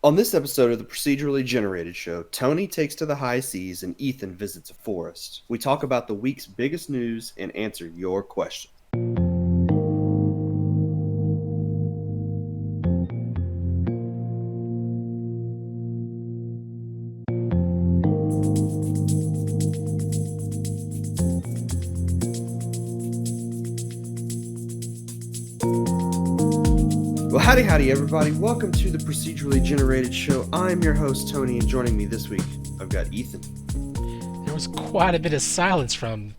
On this episode of the Procedurally Generated Show, Tony takes to the high seas and Ethan visits a forest. We talk about the week's biggest news and answer your questions. Well, howdy, everybody. Welcome to the Procedurally Generated Show. I'm your host, Tony, and joining me this week, I've got Ethan. There was quite a bit of silence from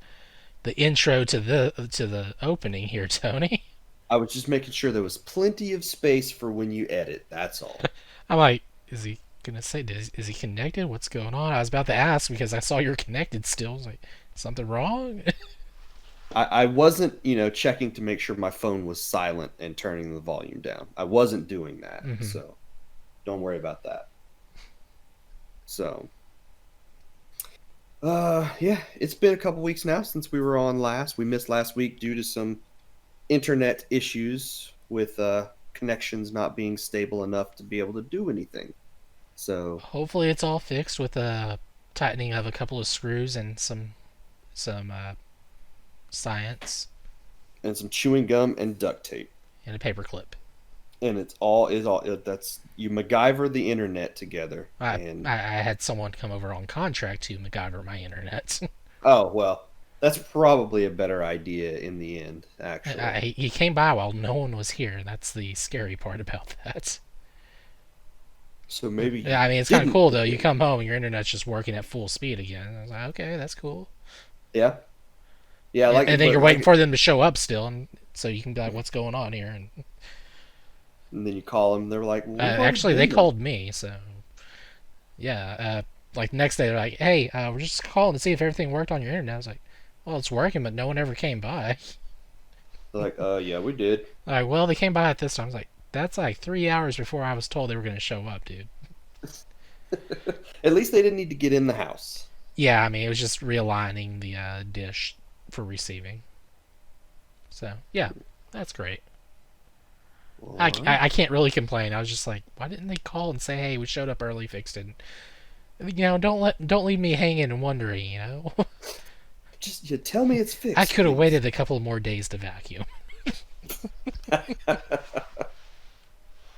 the intro to the opening here, Tony. I was just making sure there was plenty of space for when you edit, that's all. I'm like, is he gonna say, is he connected? What's going on? I was about to ask because I saw you're connected still. I was like, something wrong? I wasn't, checking to make sure my phone was silent and turning the volume down. I wasn't doing that, so don't worry about that. So, yeah, it's been a couple weeks now since we were on last. We missed last week due to some internet issues with connections not being stable enough to be able to do anything. So Hopefully, it's all fixed with a tightening of a couple of screws and some science and some chewing gum and duct tape. and a paperclip. And it's all that's you MacGyver the internet together. I And had someone come over on contract to MacGyver my internet. oh well, that's probably a better idea in the end, actually. He came by while no one was here. That's the scary part about that. So maybe Yeah, I mean, it's kind of cool though. You come home and your internet's just working at full speed again. I was like, okay, that's cool. Yeah. Yeah, I like And it, then but you're waiting for them to show up still, and so you can be like, what's going on here? and then you call them, they're like, well, Actually, they called me, so yeah. Like the next day, they're like, hey, we're just calling to see if everything worked on your internet. I was like, well, it's working, but no one ever came by. They're like, yeah, we did. Like, well, they came by at this time. I was like, that's like 3 hours before I was told they were going to show up, dude. At least they didn't need to get in the house. Yeah, I mean, it was just realigning the dish for receiving. So, yeah, that's great. All I, right. I, I can't really complain. I was just like, why didn't they call and say, hey, we showed up early, fixed it? Don't leave me hanging and wondering. Just you tell me it's fixed. I could have please. waited a couple more days to vacuum.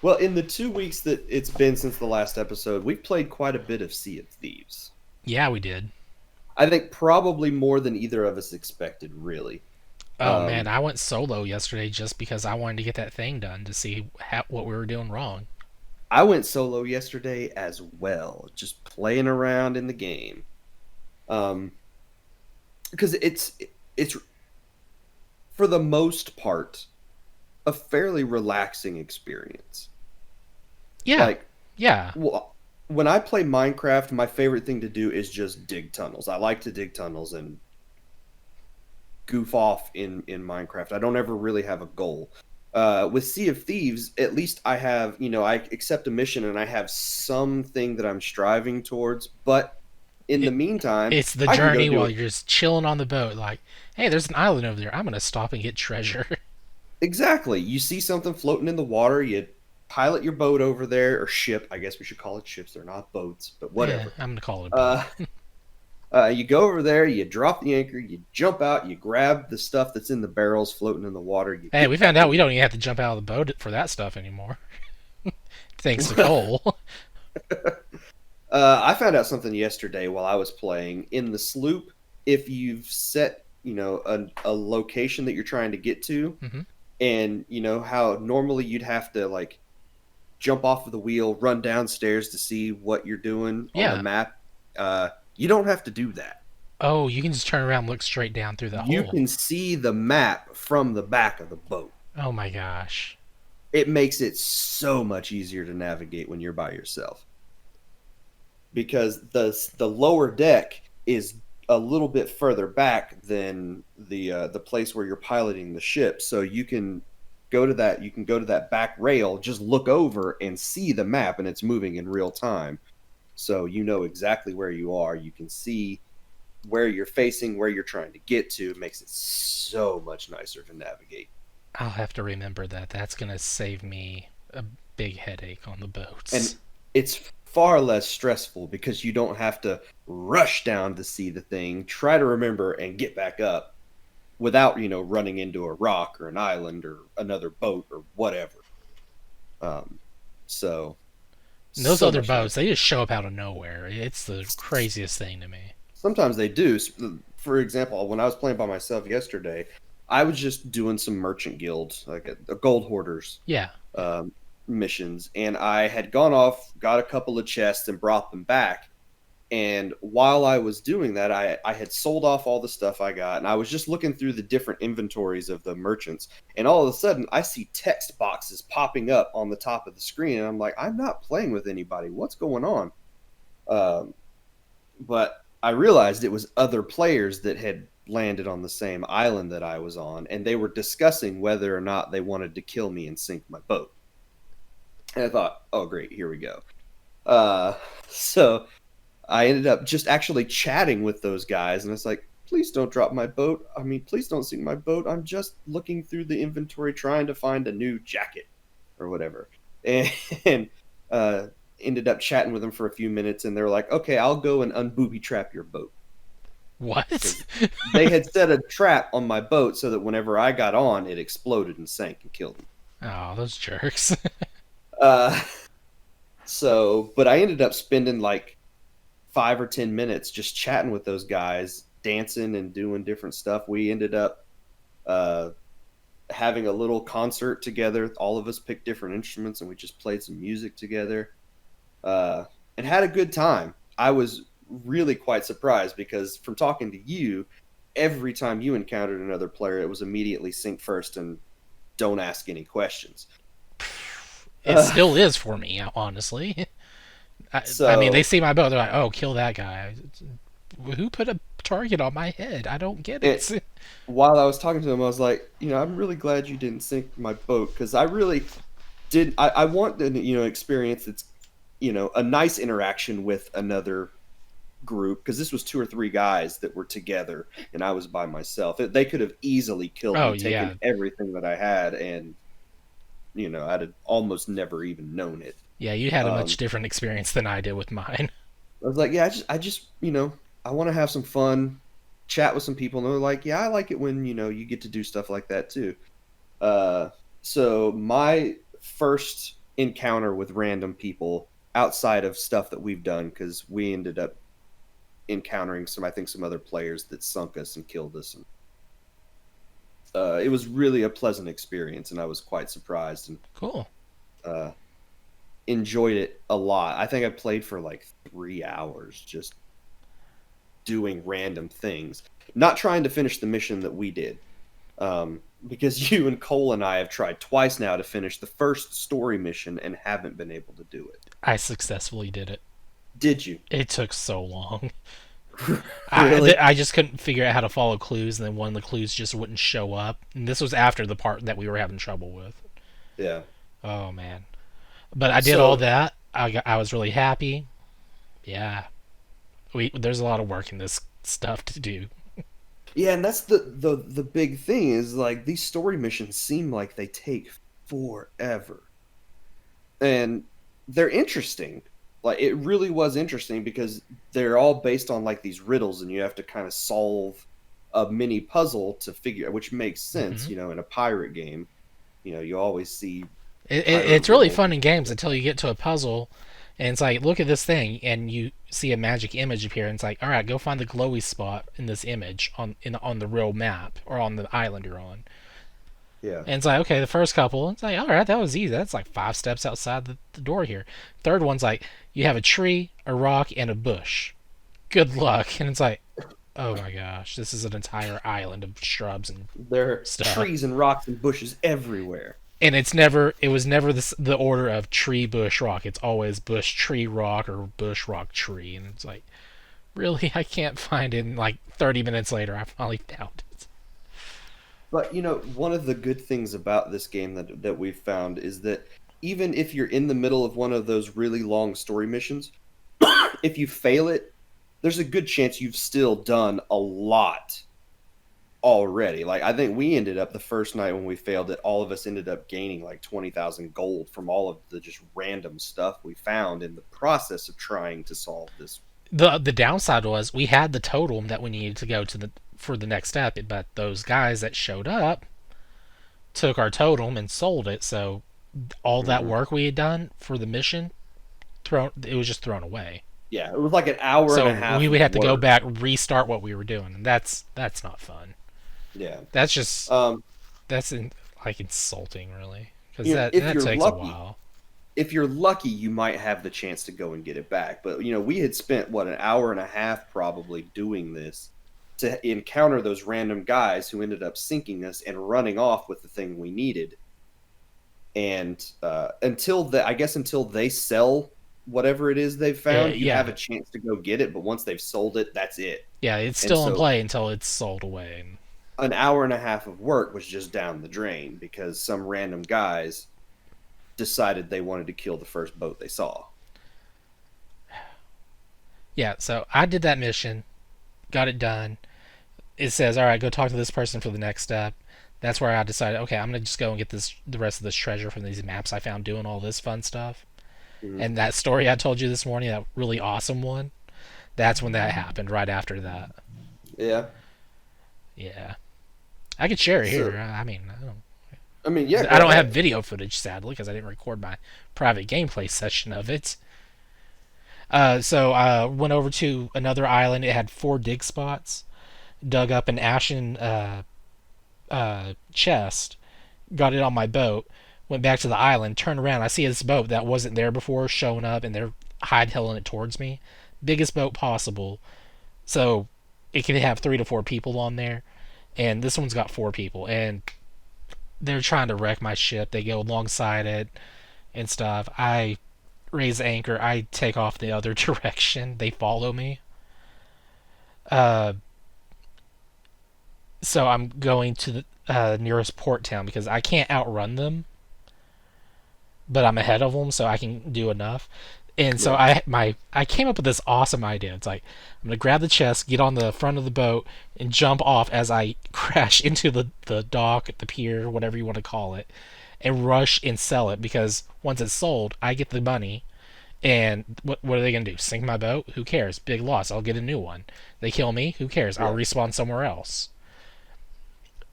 Well, in the 2 weeks that it's been since the last episode, we've played quite a bit of Sea of Thieves. Yeah, we did. I think probably more than either of us expected, really. Oh man, Um, I went solo yesterday just because I wanted to get that thing done to see what we were doing wrong. I went solo yesterday as well, just playing around in the game. Um, because it's for the most part a fairly relaxing experience. Yeah, Like, yeah. well, when I play Minecraft, my favorite thing to do is just dig tunnels. I like to dig tunnels and goof off in Minecraft. I don't ever really have a goal. With Sea of Thieves, at least I have, I accept a mission and I have something that I'm striving towards. But in the It, meantime, it's the I can go journey do while it. you're just chilling on the boat. Like, hey, there's an island over there. I'm gonna stop and get treasure. Exactly. You see something floating in the water, you pilot your boat over there, or ship. I guess we should call it ships. They're not boats, but Yeah, whatever. I'm gonna call it a boat. Uh, you go over there, you drop the anchor, you jump out, you grab the stuff that's in the barrels floating in the water, you Hey, we get found back out in. we don't even have to jump out of the boat for that stuff anymore, thanks to Cole. I found out something yesterday while I was playing. In the sloop, if you've set, a location that you're trying to get to, hmm and you know how normally you'd have to like jump off of the wheel, run downstairs to see what you're doing on the Yeah. map, you don't have to do that. Oh, you can just turn around, and look straight down through the You hole. can see the map from the back of the boat. Oh my gosh. It makes it so much easier to navigate when you're by yourself because the lower deck is a little bit further back than the place where you're piloting the ship, so you can go to that back rail, just look over and see the map, and it's moving in real time, so you know exactly where you are. You can see where you're facing, where you're trying to get to. It makes it so much nicer to navigate. I'll have to remember that. That's gonna save me a big headache on the And boats. it's far less stressful because you don't have to rush down to see the thing, try to remember, and get back up without running into a rock or an island or another boat or whatever. Um, so And those so other much nicer. boats, they just show up out of nowhere. It's the craziest thing to me. Sometimes they do. For example, when I was playing by myself yesterday, I was just doing some merchant guild, like a gold hoarders Yeah, yeah. um, missions, and I had gone off, got a couple of chests, and brought them back. And while I was doing that, I had sold off all the stuff I got, and I was just looking through the different inventories of the merchants. And all of a sudden, I see text boxes popping up on the top of the screen, and I'm like, I'm not playing with anybody. What's going on? Um, but I realized it was other players that had landed on the same island that I was on, and they were discussing whether or not they wanted to kill me and sink my boat. And I thought, oh, great, here we go. Uh, so I ended up just actually chatting with those guys, and it's like, please don't drop my boat. I mean, please don't sink my boat. I'm just looking through the inventory trying to find a new jacket or whatever. And uh, ended up chatting with them for a few minutes, and they're like, okay, I'll go and unbooby trap your boat. What? Because they had set a trap on my boat so that whenever I got on, it exploded and sank and killed me. Oh, those jerks. Uh, but I ended up spending like 5 or 10 minutes just chatting with those guys, dancing and doing different stuff. We ended up uh, having a little concert together. All of us picked different instruments and we just played some music together uh, and had a good time. I was really quite surprised because from talking to you, every time you encountered another player, it was immediately sink first and don't ask any questions. It Uh, still is for me, honestly. I mean, they so see my boat, they're like, "Oh, kill that guy." Who put a target on my head? I don't get it, it. while I was talking to him, I was like, I'm really glad you didn't sink my boat because I really did. I want to, experience it's, a nice interaction with another group because this was 2 or 3 guys that were together and I was by myself. They could have easily killed Oh me, taken yeah, everything that I had, and I'd have almost never even known it. yeah. You had a much Um, different experience than I did with mine. I was like, yeah, I just, I want to have some fun, chat with some people, and they're like, yeah, I like it when you get to do stuff like that too. Uh, so my first encounter with random people outside of stuff that we've done, because we ended up encountering I think some other players that sunk us and killed us. And it was really a pleasant experience, and I was quite surprised and Cool. uh, enjoyed it a lot. I think I played for like 3 hours just doing random things, not trying to finish the mission that we did. Because you and Cole and I have tried twice now to finish the first story mission and haven't been able to do it. I successfully did it. Did you? It took so long. Really? I just couldn't figure out how to follow clues, and then one of the clues just wouldn't show up. And this was after the part that we were having trouble with. Yeah. Oh man! But I did all So that. I was really happy. Yeah, there's a lot of work in this stuff to do. yeah, and that's the big thing is like these story missions seem like they take forever. And they're interesting. Like it really was interesting because they're all based on like these riddles and you have to kind of solve a mini puzzle to figure which makes sense, Hmm. in a pirate game. You always see pirate It's really riddles. fun in games until you get to a puzzle, and it's like, look at this thing, and you see a magic image appear, and it's like, all right, go find the glowy spot in this image on the real map or on the island you're on. Yeah. And it's like, okay, the first couple, it's like, all right, that was easy. That's like 5 steps outside the door here. Third one's like, you have a tree, a rock, and a bush. Good luck. And it's like, oh my gosh, this is an entire island of shrubs and There are stuff. trees and rocks and bushes everywhere. And it was never the order of tree, bush, rock. It's always bush, tree, rock, or bush, rock, tree. And it's like, really, I can't find it. And like 30 minutes later, I finally found it. But one of the good things about this game that we've found is that even if you're in the middle of one of those really long story missions, if you fail it, there's a good chance you've still done a lot already. Like I think we ended up the first night when we failed it, all of us ended up gaining like 20,000 gold from all of the just random stuff we found in the process of trying to solve this. The downside was we had the totem that we needed to go to the for the next step, but those guys that showed up took our totem and sold it. So all that Mhm. work we had done for the mission, thrown it was just thrown away. Yeah, it was like an hour and So a we half would of have to go work. back, restart what we were doing, and that's not fun. Yeah. That's just Um, that's like insulting, really, because you know, that if that you're takes a lucky, while. if you're lucky, you might have the chance to go and get it back. But we had spent what an hour and a half probably doing this to encounter those random guys who ended up sinking us and running off with the thing we needed. And I guess until they sell whatever it is they've Yeah, found, you have a yeah, chance to go get it. But once they've sold it, that's it. yeah. It's And still in so play until it's sold away. And an hour and a half of work was just down the drain because some random guys decided they wanted to kill the first boat they saw. yeah, so I did that mission, got it done. It says, all right, go talk to this person for the next step. That's where I decided, okay, I'm gonna just go and get the rest of this treasure from these maps I found doing all this fun stuff. Mhm. And that story I told you this morning, that really awesome one, that's when that happened. Right after that, Yeah. yeah, I could share it here. So, I mean, I mean, yeah, I go don't have ahead. video footage sadly because I didn't record my private gameplay session of it. So I went over to another island. It had 4 dig spots. Dug up an ashen chest, got it on my boat, went back to the island, turned around. I see this boat that wasn't there before showing up, and they're hightailing it towards me. Biggest boat possible. So it can have 3 to 4 people on there. And this one's got 4 people. And they're trying to wreck my ship. They go alongside it and stuff. I raise anchor. I take off the other direction. They follow me. Uh, so I'm going to the nearest port town because I can't outrun them, but I'm ahead of them, so I can do enough. And so Yeah. I came up with this awesome idea. It's like I'm gonna grab the chest, get on the front of the boat, and jump off as I crash into the dock, the pier, whatever you want to call it, and rush and sell it because once it's sold, I get the money. And what are they gonna do? Sink my boat? Who cares? Big loss. I'll get a new one. They kill me? Who cares? I'll Yeah. respawn somewhere else.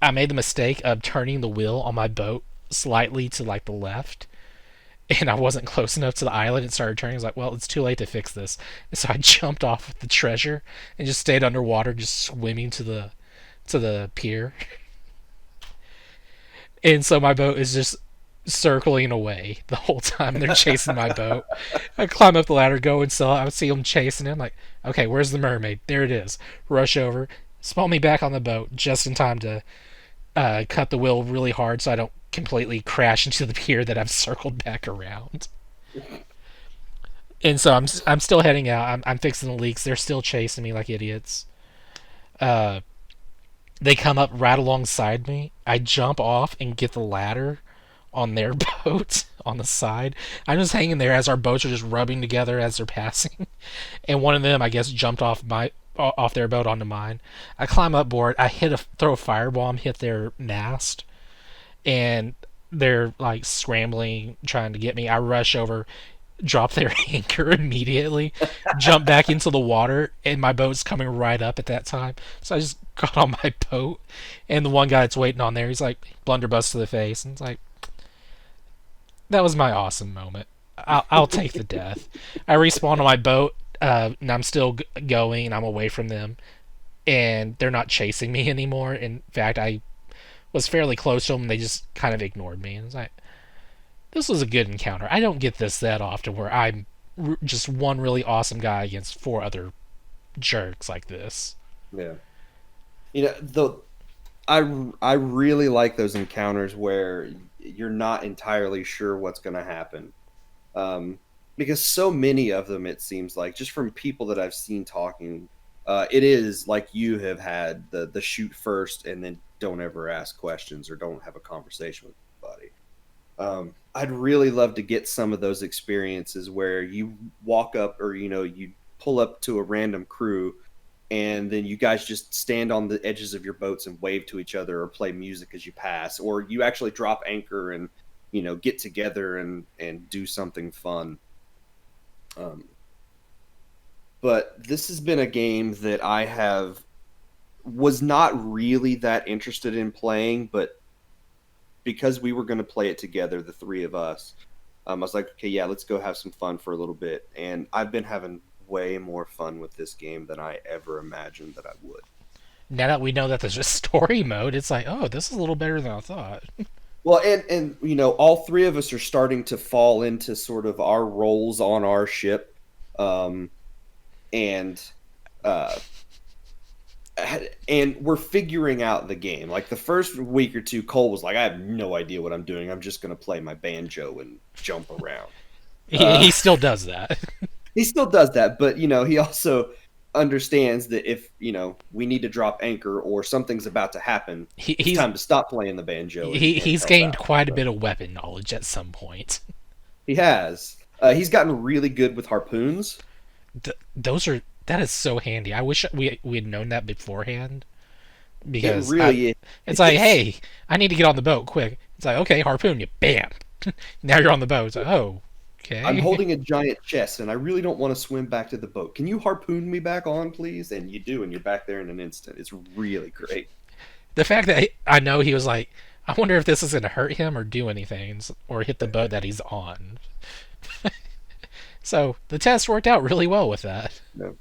I made the mistake of turning the wheel on my boat slightly to like the left, and I wasn't close enough to the island and started turning. I was like, well, it's too late to fix this. And so I jumped off with the treasure and just stayed underwater, just swimming to the pier. And so my boat is just circling away the whole time they're chasing my boat. I climb up the ladder, go and sell it. I see them chasing him. Like, okay, where's the mermaid? There it is. Rush over, spawn me back on the boat just in time to cut the wheel really hard so I don't completely crash into the pier that I've circled back around. And so I'm still heading out. I'm fixing the leaks. They're still chasing me like idiots. Uh, they come up right alongside me. I jump off and get the ladder on their boat on the side. I'm just hanging there as our boats are just rubbing together as they're passing. And one of them, I guess, jumped off their boat onto mine. I climb up board. I throw a firebomb, hit their mast, and they're like scrambling, trying to get me. I rush over, drop their anchor immediately, jump back into the water, and my boat's coming right up at that time. So I just got on my boat, and the one guy that's waiting on there, he's like blunderbuss to the face, and it's like that was my awesome moment. I'll take the death. I respawn on my boat, and I'm still going, and I'm away from them, and they're not chasing me anymore. In fact, I was fairly close to them, and they just kind of ignored me. And it's like, this was a good encounter. I don't get this that often where I'm just one really awesome guy against 4 other jerks like this. Yeah. The I really like those encounters where you're not entirely sure what's going to happen. Um, because so many of them, it seems like, just from people that I've seen talking, it is like you have had the shoot first and then don't ever ask questions or don't have a conversation with anybody. I'd really love to get some of those experiences where you walk up or you pull up to a random crew and then you guys just stand on the edges of your boats and wave to each other or play music as you pass, or you actually drop anchor and get together and do something fun. Um, but this has been a game that I have was not really that interested in playing, but because we were going to play it together, the three of us, I was like, okay, yeah, let's go have some fun for a little bit. And I've been having way more fun with this game than I ever imagined that I would. Now that we know that there's a story mode, it's like, oh, this is a little better than I thought. Well, and all three of us are starting to fall into sort of our roles on our ship, um, and uh, and we're figuring out the game. Like the first week or two, Cole was like, "I have no idea what I'm doing. I'm just going to play my banjo and jump around." He still does that. He still does that, but he also understands that if we need to drop anchor or something's about to happen, he, it's he's time to stop playing the banjo and he's help gained out. quite a So, bit of weapon knowledge at some point. he has. He's gotten really good with harpoons. Those are that is so handy. I wish we had known that beforehand It because really is. it's like, hey, I need to get on the boat quick. It's like, okay, harpoon you, bam. Now you're on the boat. It's like, oh, I'm okay. holding a giant chest and I really don't want to swim back to the boat. Can you harpoon me back on, please? And you do, and you're back there in an instant. It's really great. The fact that I know he was like, I wonder if this is gonna hurt him or do anything or hit the boat that he's on. So the test worked out really well with that. No.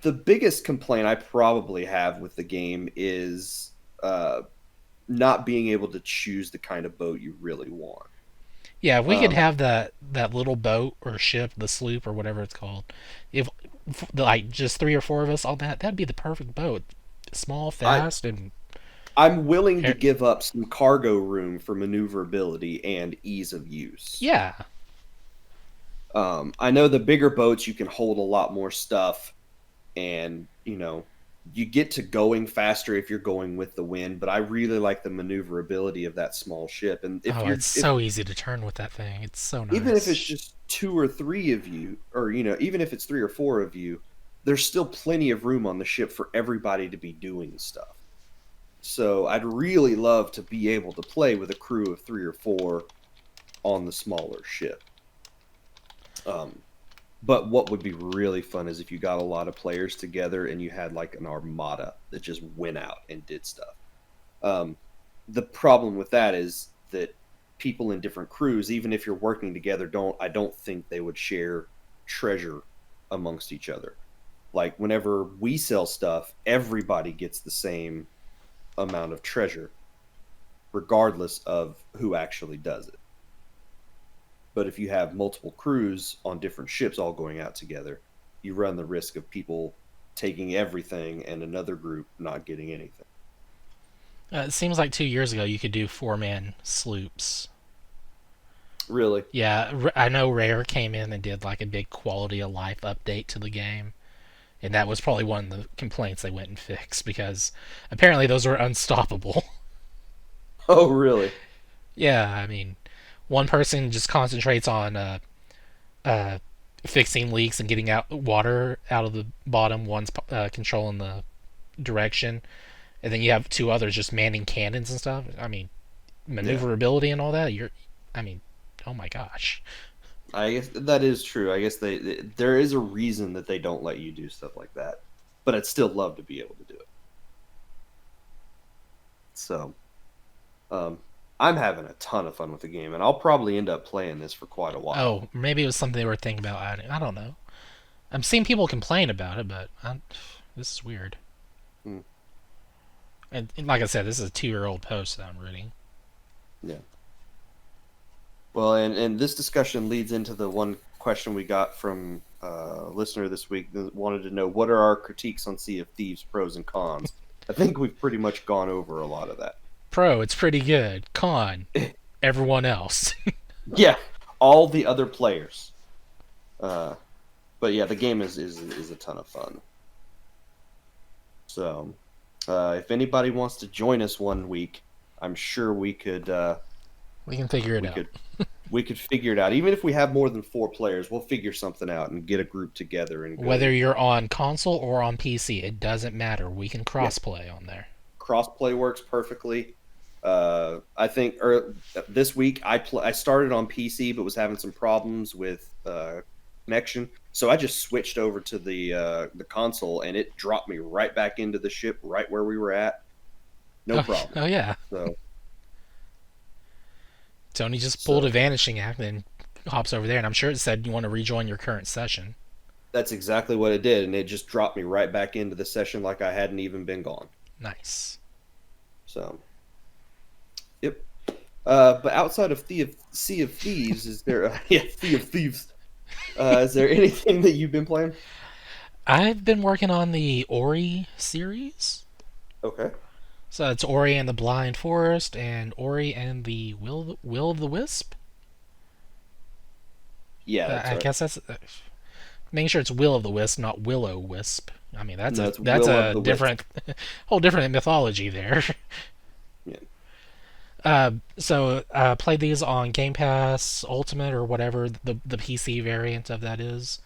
The biggest complaint I probably have with the game is not being able to choose the kind of boat you really want. Yeah, if we could Um, have that little boat or ship, the sloop or whatever it's called, if like just three or four of us on that'd be the perfect boat. Small, I fast, and I'm willing to give up some cargo room for maneuverability and ease of use. yeah. I know the bigger boats you can hold a lot more stuff, and you get to going faster if you're going with the wind. But I really like the maneuverability of that small ship, and Oh, it's so easy to turn with that thing. It's so even if it's nice. just two or three of you, or even if it's three or four of you, there's still plenty of room on the ship for everybody to be doing stuff. So I'd really love to be able to play with a crew of three or four on the smaller ship. Um, but what would be really fun is if you got a lot of players together and you had like an armada that just went out and did stuff. Um, the problem with that is that people in different crews, even if you're working together, I don't think they would share treasure amongst each other. Like whenever we sell stuff, everybody gets the same amount of treasure, regardless of who actually does it. But if you have multiple crews on different ships all going out together, you run the risk of people taking everything and another group not getting anything. It seems like 2 years ago you could do 4-man sloops. Really? Yeah, I know Rare came in and did like a big quality of life update to the game, and that was probably one of the complaints they went and fixed because apparently those were unstoppable. Oh, really? Yeah, I mean, one person just concentrates on uh, fixing leaks and getting out water out of the bottom. One's controlling the direction, and then you have two others just manning cannons and stuff. I mean, Yeah. maneuverability and all that. I mean, oh my gosh. I guess that is true. I guess there is a reason that they don't let you do stuff like that, but I'd still love to be able to do it. So, um, I'm having a ton of fun with the game, and I'll probably end up playing this for quite a while. Oh, maybe it was something they were thinking about adding. I don't know. I'm seeing people complain about it, but this is weird. Hmm. And like I said, this is a 2-year-old post that I'm reading. Yeah. Well, and this discussion leads into the one question we got from a listener this week that wanted to know what are our critiques on Sea of Thieves, pros and cons. I think we've pretty much gone over a lot of that. Pro, it's pretty good. Con, everyone else. Yeah, all the other players. Uh, but yeah, the game is a ton of fun. So, if anybody wants to join us one week, I'm sure we could We can figure it we out. could we could figure it out. Even if we have more than 4 players, we'll figure something out and get a group together and Whether go. you're on console or on PC, it doesn't matter. We can Yeah, crossplay on there. crossplay works perfectly. I think this week I started on PC but was having some problems with connection, so I just switched over to the console and it dropped me right back into the ship right where we were at. No Oh, problem. oh yeah. So Tony just pulled a so vanishing act and hops over there, and I'm sure it said you want to rejoin your current session. that's exactly what it did, and it just dropped me right back into the session like I hadn't even been gone. Nice. So yep. But outside of Sea of Thieves, is there yeah, Sea of Thieves? Is there anything that you've been playing? I've been working on the Ori series. Okay. So it's Ori and the Blind Forest and Ori and the Will of the Wisp. Yeah, that's I right. guess that's making sure it's Will of the Wisp, not Willow Wisp. I mean, No, it's that's Will of a the Wisp. different, whole different mythology there. Yeah. So played these on Game Pass Ultimate or whatever the PC variant of that is.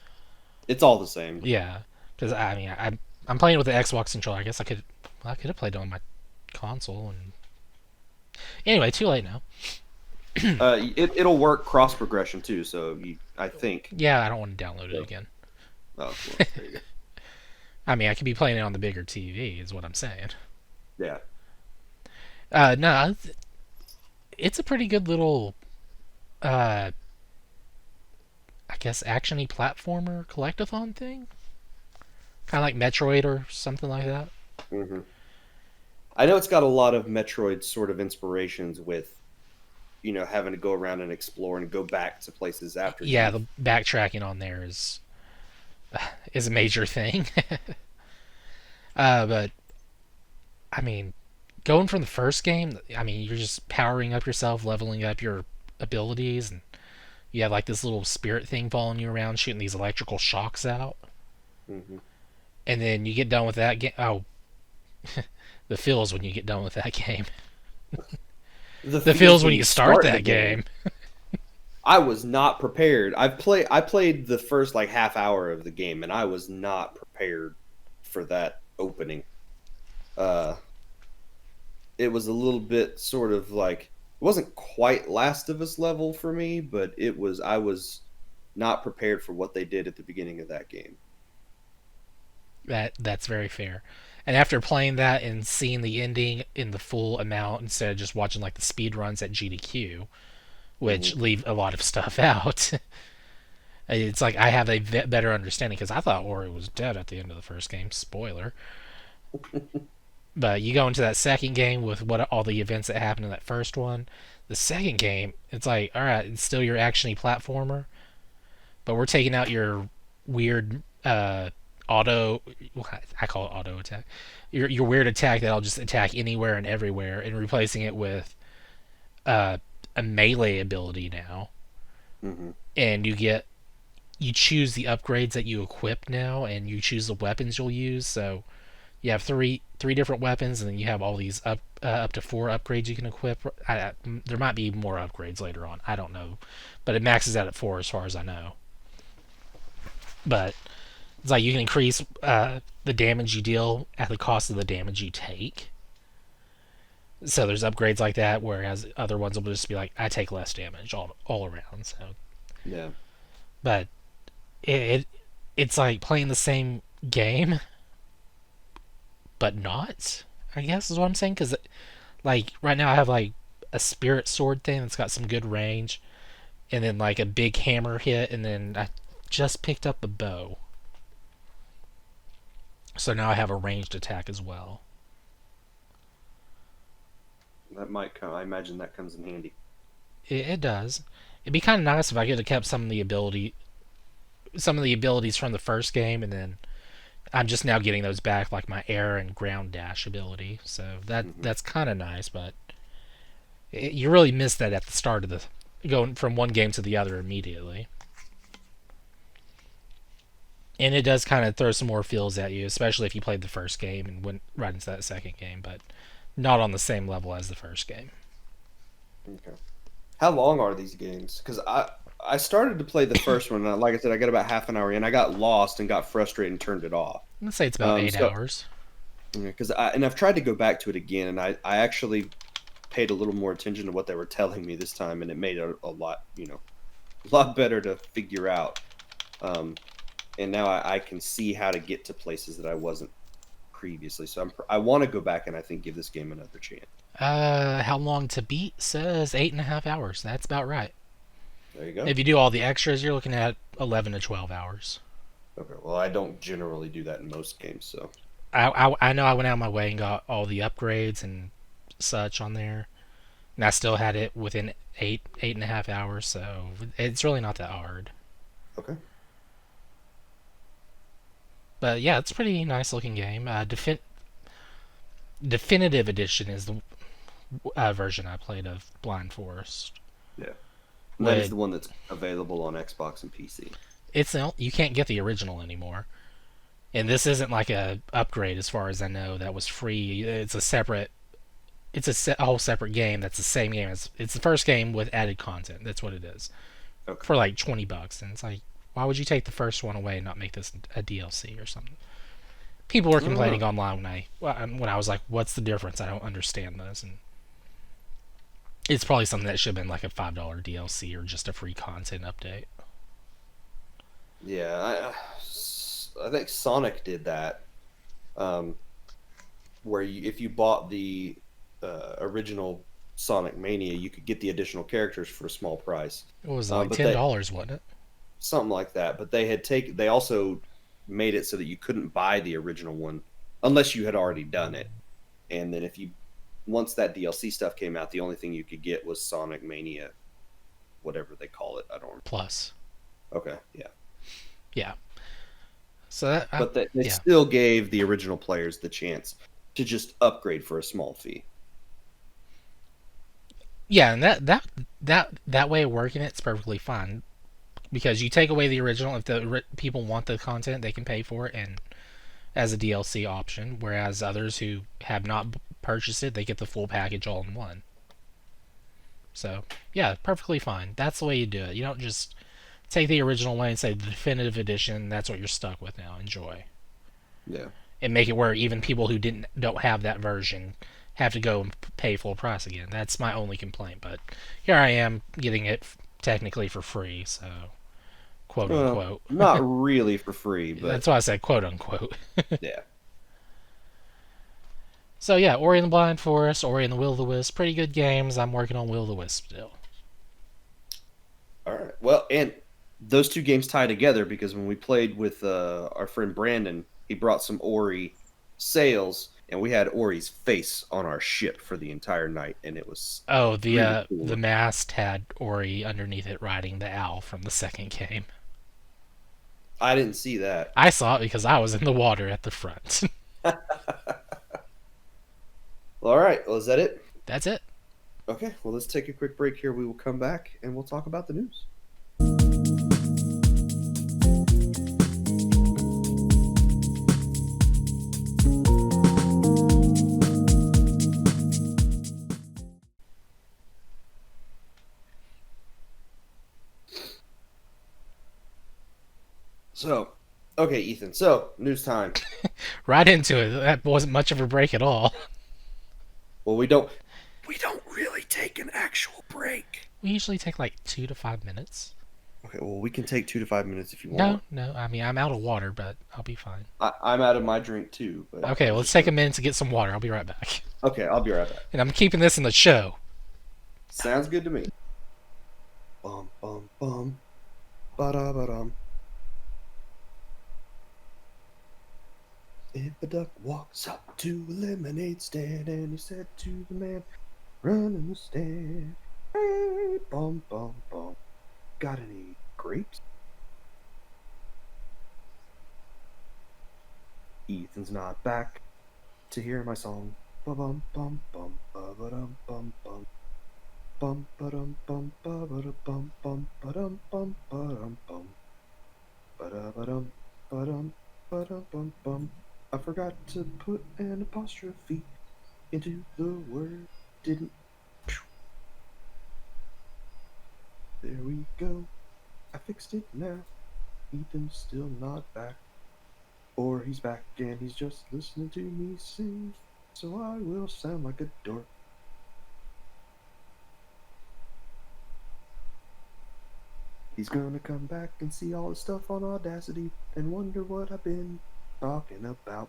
It's all the same. Yeah, because I mean I'm playing with the Xbox controller. I guess I could have played it on my console. And anyway, too late now. It'll work cross progression too. So I think. Yeah, I don't want to download it So, again. oh, well, there you go. I mean, I could be playing it on the bigger TV, is what I'm saying. Yeah. No, it's a pretty good little, uh, I guess, actiony platformer collectathon thing. Kind of like Metroid or something like that. Hmm. I know it's got a lot of Metroid sort of inspirations with, having to go around and explore and go back to places after Yeah, you've. the backtracking on there is a major thing. But I mean, going from the first game, I mean, you're just powering up yourself, leveling up your abilities, and you have like this little spirit thing following you around, shooting these electrical shocks out. Hmm. And then you get done with that game. Oh, the feels when you get done with that game. The The feels feels when when you you start start the that game. game. I was not prepared. I played the first like half hour of the game and I was not prepared for that opening. Uh it was a little bit sort of like it wasn't quite Last of Us level for me, but I was not prepared for what they did at the beginning of that game. That's very fair. And after playing that and seeing the ending in the full amount instead of just watching like the speed runs at GDQ, which Hmm. leave a lot of stuff out, it's like I have a better understanding because I thought Ori was dead at the end of the first game. Spoiler. But you go into that second game with what all the events that happened in that first one. The second game, it's like, all right, it's still your actiony platformer, but we're taking out your weird auto. I call it auto attack. Your weird attack that'll just attack anywhere and everywhere, and replacing it with uh, a melee ability now. Hmm. And you choose the upgrades that you equip now, and you choose the weapons you'll use. So you have three different weapons, and then you have all these up to 4 upgrades you can equip. There might be more upgrades later on. I don't know, but it maxes out at 4 as far as I know. But it's like you can increase the damage you deal at the cost of the damage you take. So there's upgrades like that, whereas other ones will just be like, I take less damage all around. So, Yeah. but it it's like playing the same game, but not. I guess is what I'm saying. Because like right now I have like a spirit sword thing that's got some good range, and then like a big hammer hit, and then I just picked up a bow. So now I have a ranged attack as well. That might come. I imagine that comes in handy. It does. It'd be kind of nice if I could have kept some of the abilities from the first game, and then I'm just now getting those back, like my air and ground dash ability. So Hmm. that's kind of nice, but you really miss that at the start of the going from one game to the other immediately. And it does kind of throw some more feels at you, especially if you played the first game and went right into that second game, but not on the same level as the first game. Okay. How long are these games? Because I started to play the first one, and like I said, I got about half an hour in. I got lost and got frustrated and turned it off. Let's say it's about eight So hours. because I've tried to go back to it again, and I actually paid a little more attention to what they were telling me this time, and it made it a lot, a lot better to figure out. Um, and now I can see how to get to places that I wasn't previously. So I want to go back and I think give this game another chance. How long to beat says 8.5 hours. That's about right. There you go. If you do all the extras, you're looking at 11 to 12 hours. Okay. Well, I don't generally do that in most games, so I know I went out of my way and got all the upgrades and such on there, and I still had it within 8.5 hours. So it's really not that hard. okay. But yeah, it's a pretty nice looking game. Definitive Edition is the version I played of Blind Forest. Yeah. And that is With the one that's available on Xbox and PC. you can't get the original anymore, and this isn't like a upgrade as far as I know. That was free. It's a whole separate game. That's the same game. It's the first game with added content. That's what it is Okay. for like $20, and it's like, why would you take the first one away and not make this a DLC or something? People were I don't know. complaining online when I was like, "What's the difference? I don't understand this." And it's probably something that should have been like a $5 DLC or just a free content update. Yeah, I think Sonic did that, um, where if you bought the original Sonic Mania, you could get the additional characters for a small price. It was like But $10, wasn't it? something like that. But they also made it so that you couldn't buy the original one unless you had already done it. And then once that DLC stuff came out, the only thing you could get was Sonic Mania, whatever they call it. I don't remember. Plus, Okay, yeah. yeah. So that, But they yeah, still gave the original players the chance to just upgrade for a small fee. yeah, and that way of working it's perfectly fine because you take away the original. If the people want the content, they can pay for it and as a DLC option. Whereas others who have not purchased it, they get the full package all in one. So yeah, perfectly fine. That's the way you do it. You don't just take the original way and say the definitive edition. That's what you're stuck with now. Enjoy Yeah. and make it where even people who don't have that version have to go and pay full price again. That's my only complaint. But here I am getting it technically for free. So quote Well, unquote. not really for free, That's but why I said quote unquote. yeah. So yeah, Ori and the Blind Forest, Ori and the Will of the Wisp, pretty good games. I'm working on Will of the Wisp still. All right. Well, and those two games tie together because when we played with our friend Brandon, he brought some Ori sales, and we had Ori's face on our ship for the entire night, and it was Oh, really the cool. mast had Ori underneath it riding the owl from the second game. I didn't see that. I saw it because I was in the water at the front. All right. Well, is that it? That's it. Okay. Well, let's take a quick break here. We will come back and we'll talk about the news. So, okay, Ethan. So, news time. Right into it. That wasn't much of a break at all. Well, we don't really take an actual break. We usually take like 2 to 5 minutes. Okay, well, we can take 2 to 5 minutes if you No, want. no. I mean, I'm out of water, but I'll be fine. I'm out of my drink too, but Okay, I was well, let's just take a gonna. minute to get some water. I'll be right back. Okay, I'll be right back. And I'm keeping this in the show. Sounds good to me. Bum bum bum. Ba da ba dum. If a duck walks up to a lemonade stand and he said to the man running the stand, "Hey, bum bum bum. Got any grapes?" Ethan's not back to hear my song. Ba bum bum bum ba ba dum bum bum. Bum ba dum bum ba ba da bum bum ba dum bum ba dum bum ba da ba dum ba dum bum bum. I forgot to put an apostrophe into the word. Didn't. we go. I fixed it now. Ethan's still not back. Or he's back and he's just listening to me sing. So I will sound like a dork. He's gonna come back and see all the stuff on Audacity and wonder what I've been talking about.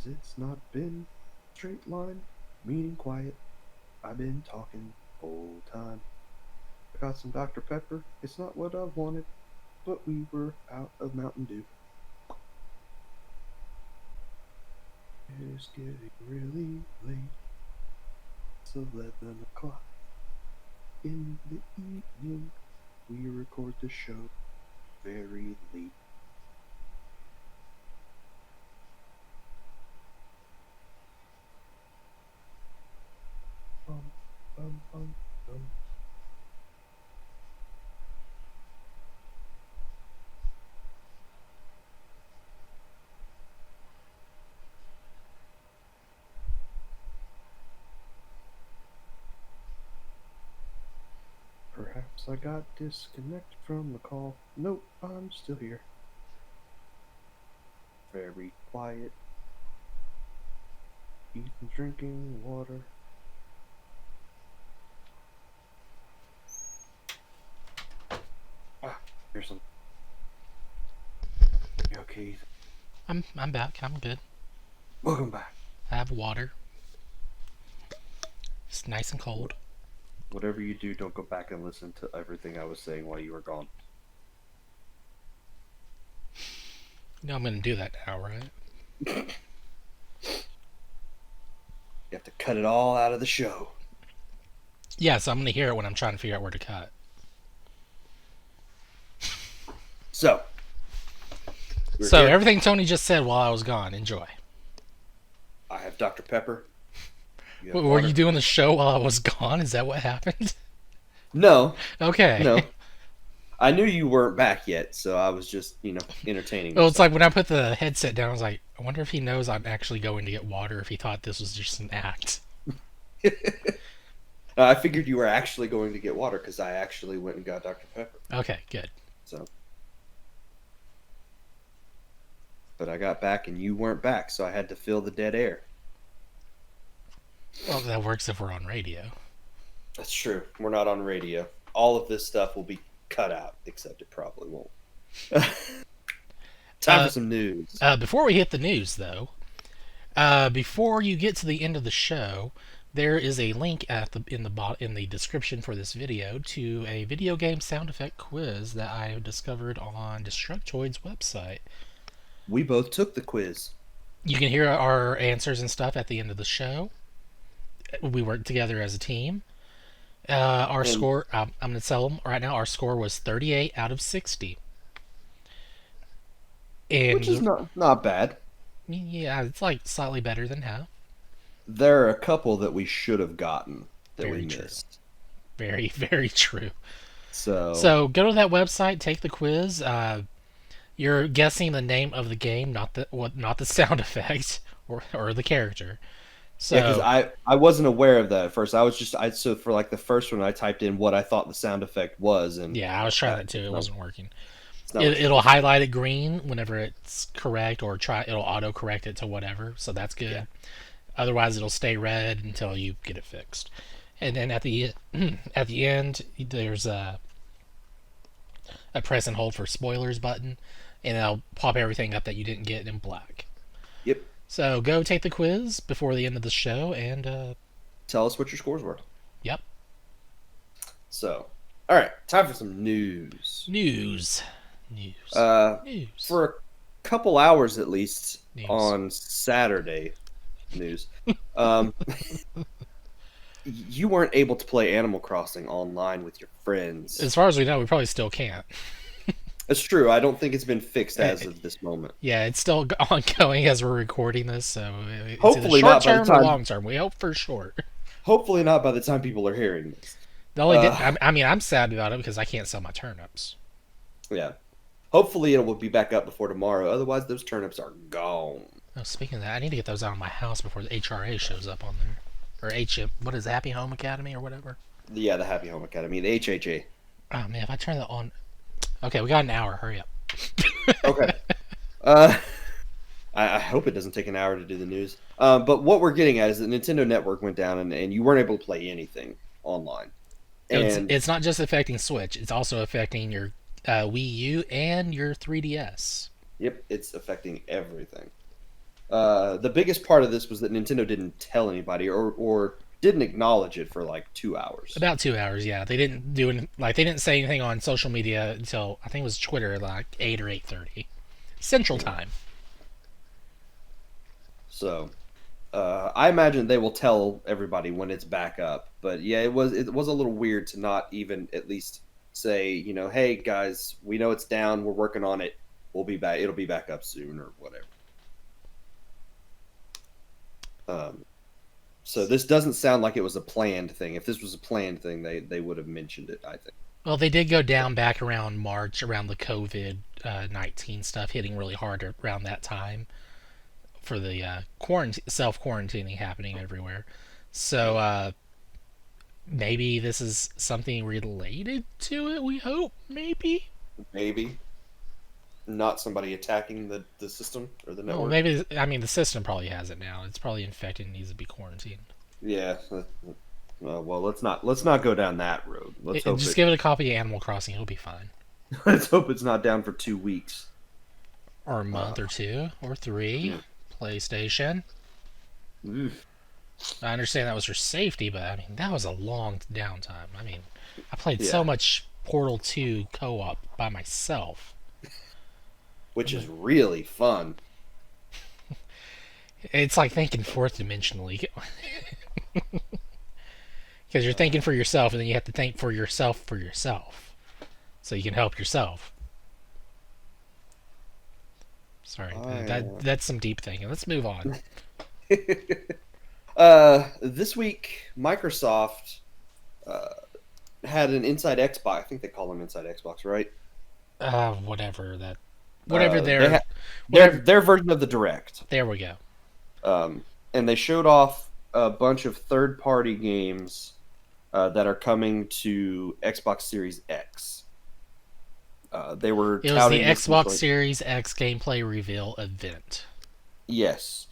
It's not been straight line, meaning quiet. I've been talking whole time. I got some Dr. Pepper. It's not what I wanted, but we were out of Mountain Dew. It's getting really late. It's 11 o'clock in the evening. We record the show very late. Bum, bum, bum, bum. Perhaps I got disconnected from the call. Nope, I'm still here. Very quiet. Ethan drinking water. Ah, here's some. You okay, Ethan? I'm back. I'm good. Welcome back. I have water. It's nice and cold. Whatever you do, don't go back and listen to everything I was saying while you were gone. You know I'm gonna do that now, right? You have to cut it all out of the show. Yeah, so I'm gonna hear it when I'm trying to figure out where to cut. So, So everything Tony just said while I was gone, enjoy. I have Dr. Pepper. You have Were water. you doing the show while I was gone? Is that what happened? No, Okay. no. I knew you weren't back yet, so I was just, entertaining. Well, it's like when I put the headset down, I was like, I wonder if he knows I'm actually going to get water, if he thought this was just an act. I figured you were actually going to get water because I actually went and got Dr. Pepper. Okay, good. So, but I got back and you weren't back, so I had to fill the dead air. Well, that works if we're on radio. That's true. We're not on radio. All of this stuff will be cut out, except it probably won't. Time for some news. Before we hit the news, though, before you get to the end of the show, there is a link in the description for this video to a video game sound effect quiz that I discovered on Destructoid's website. We both took the quiz. You can hear our answers and stuff at the end of the show. We worked together as a team. Our score, I'm going to tell them right now, our score was 38 out of 60. And Which is not bad. yeah, it's like slightly better than half. There are a couple that we should have gotten that Very we true. missed. Very, very true. So go to that website, take the quiz. You're guessing the name of the game, not the sound effect or the character. So, yeah, because I wasn't aware of that at first. So for like the first one, I typed in what I thought the sound effect was, and yeah, I was trying that too. It wasn't working. it's not It'll highlight it green whenever it's correct, or it'll auto correct it to whatever. So that's good. Yeah. Otherwise, it'll stay red until you get it fixed. And then at the at the end, there's a press and hold for spoilers button, and it'll pop everything up that you didn't get in black. Yep. So go take the quiz before the end of the show, and Tell us what your scores were. yep, So, all right, time for some news. news. For a couple hours at least News. on Saturday, news. You weren't able to play Animal Crossing online with your friends. As far as we know, we probably still can't. That's true. I don't think it's been fixed as of this moment. Yeah, it's still ongoing as we're recording this, so it's Hopefully either not short by the term or time- long term. We hope for short. Hopefully not by the time people are hearing this. The only I mean, I'm sad about it because I can't sell my turnips. Yeah. Hopefully it will be back up before tomorrow. Otherwise, those turnips are gone. Oh, speaking of that, I need to get those out of my house before the HRA shows up on there. or H. What is it, Happy Home Academy or whatever? Yeah, the Happy Home Academy, the HHA. Oh man, if I turn that on. Okay, we got an hour. Hurry up. Okay. Uh, I hope it doesn't take an hour to do the news. But what we're getting at is that Nintendo Network went down and you weren't able to play anything online. And It's not just affecting Switch. It's also affecting your Wii U and your 3DS. yep, it's affecting everything. The biggest part of this was that Nintendo didn't tell anybody or didn't acknowledge it for like 2 hours. About 2 hours, yeah. They didn't do they didn't say anything on social media until I think it was Twitter like 8 or 8:30 Central Yeah. Time. So I imagine they will tell everybody when it's back up. But yeah, it was a little weird to not even at least say, hey guys, we know it's down. We're working on it. We'll be back. It'll be back up soon or whatever. Um, so this doesn't sound like it was a planned thing. If this was a planned thing, they would have mentioned it, I think. Well, they did go down back around March, around the COVID 19 stuff hitting really hard around that time for the self quarantining happening everywhere. So Yeah, maybe this is something related to it. We hope, maybe. maybe not somebody attacking the system or the Well, network. maybe. I mean, the system probably has it now. It's probably infected and needs to be quarantined. Yeah. Well, let's not go down that road. Let's hope Just it give it a copy of Animal Crossing. It'll be fine. let's hope it's not down for 2 weeks. Or a Uh, month or two or three. yeah. PlayStation. Oof. I understand that was for safety, but I mean that was a long downtime. I mean, I played so Yeah, much Portal 2 co-op by myself. which is really fun. It's like thinking fourth dimensionally because you're thinking for yourself, and then you have to think for yourself, so you can help yourself. Sorry, I, that's some deep thinking. Let's move on. this week Microsoft uh, had an Inside Xbox. I think they call them Inside Xbox, right? Whatever that, whatever They their, had whatever. their version of the Direct, There we go. and they showed off a bunch of third-party games that are coming to Xbox Series X. They were It was the touting this Xbox as like, Series X gameplay reveal event. yes,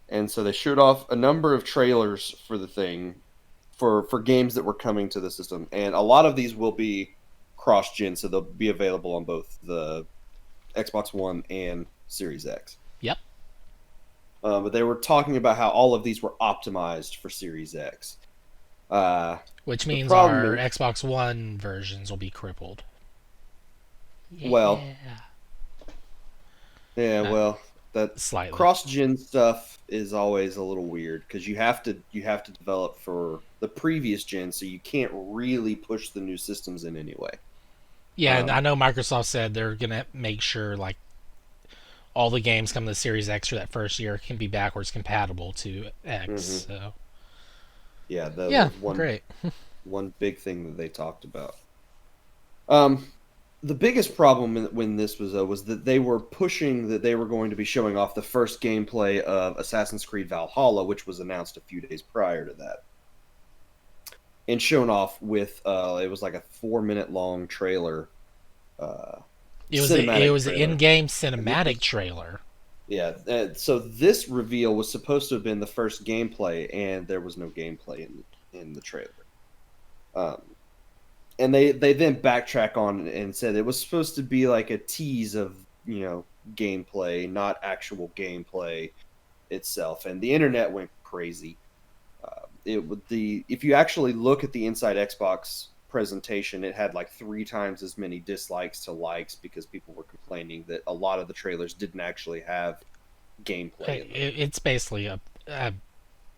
and so they showed off a number of trailers for the thing for games that were coming to the system, and a lot of these will be cross-gen, so they'll be available on both the Xbox One and Series X. Yep. But they were talking about how all of these were optimized for Series X. Uh, Which the means problem our is, Xbox One versions will be crippled. well, Yeah. yeah, Uh, well, that Slightly. cross-gen stuff is always a little weird because you have to develop for the previous gen, so you can't really push the new systems in anyway. Yeah, and I Um, know Microsoft said they're gonna make sure like all the games coming to the Series X for that first year can be backwards compatible to X. mhm. So Yeah, that yeah, was one great. one big thing that they talked about. Um, the biggest problem when this was that they were pushing that they were going to be showing off the first gameplay of Assassin's Creed Valhalla, which was announced a few days prior to that, and shown off with it was like a 4 minute long trailer, uh, It cinematic was an trailer, in-game and this cinematic was trailer, yeah. So this reveal was supposed to have been the first gameplay, and there was no gameplay in the trailer. Um, and they then backtrack on it and said it was supposed to be like a tease of gameplay, not actual gameplay itself. And the internet went crazy. It would the If you actually look at the Inside Xbox presentation, it had like 3 times as many dislikes to likes because people were complaining that a lot of the trailers didn't actually have gameplay in them. it's basically a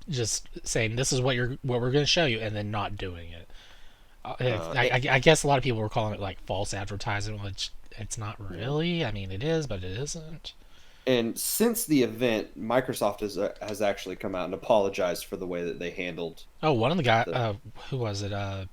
just saying this is what we're going to show you, and then not doing it. And, I guess a lot of people were calling it like false advertising, which it's not yeah. really. I mean, it is, but it isn't. And since the event, Microsoft has actually come out and apologized for the way that they handled Oh, one of the guy, the. who was it? Uh,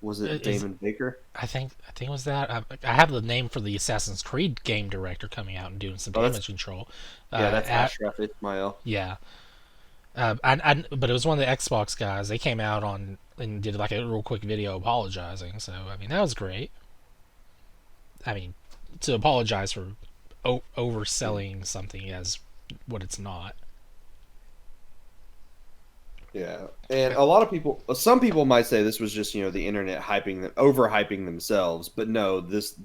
Was it Is Damon Baker? I think it was that. I have the name for the Assassin's Creed game director coming out and doing some Oh, that's damage control. yeah, that's At Ashraf Ismail. Yeah, but it was one of the Xbox guys. They came out on and did like a real quick video apologizing. So I mean that was great. I mean, to apologize for overselling something as what it's not. Yeah, and a lot of people, some people might say this was just the internet overhyping themselves, but no, this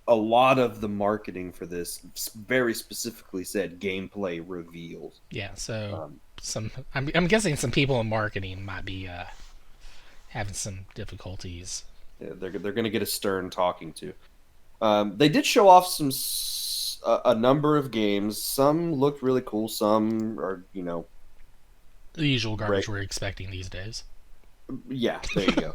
a lot of the marketing for this very specifically said gameplay revealed. Yeah, so Um, I'm guessing some people in marketing might be having some difficulties. yeah, they're going to get a stern talking to. They did show off a number of games. Some looked really cool. Some are The usual great. garbage we're expecting these days. Yeah, there you go.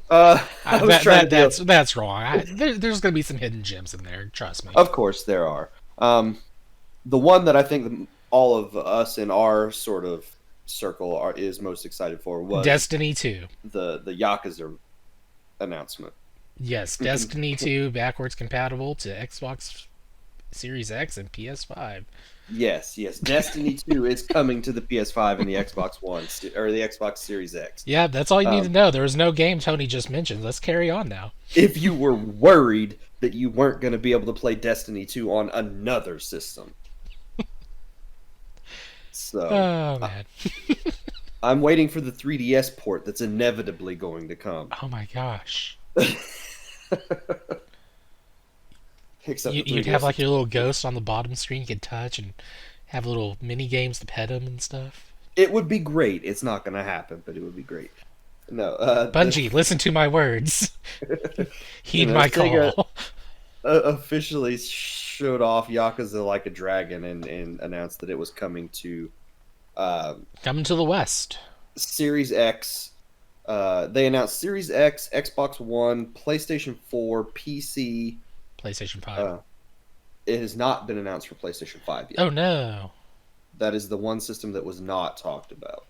I was trying to deal. That's wrong. There's going to be some hidden gems in there. Trust me. Of course, there are. The one that I think all of us in our sort of circle is most excited for was Destiny 2. the Yakuza announcement. Yes, Destiny 2 backwards compatible to Xbox Series X and PS5. Yes, yes. Destiny 2 is coming to the PS5 and the Xbox One or the Xbox Series X. Yeah, that's all you need to Um, know. There was no game Tony just mentioned. Let's carry on now. if you were worried that you weren't going to be able to play Destiny 2 on another system. So, Oh I- man. I'm waiting for the 3DS port that's inevitably going to come. Oh my gosh. Except the You'd have 3DS. like your little ghost on the bottom screen you could touch and have little mini games to pet him and stuff. It would be great. It's not going to happen, but it would be great. No, Bungie, listen to my words. Heed my Sega call. officially showed off Yakuza Like a Dragon and announced that it was coming to Coming to the West. Series X. They announced Series X, Xbox One, PlayStation 4, PC. PlayStation 5. It has not been announced for PlayStation 5 yet. Oh no. That is the one system that was not talked about.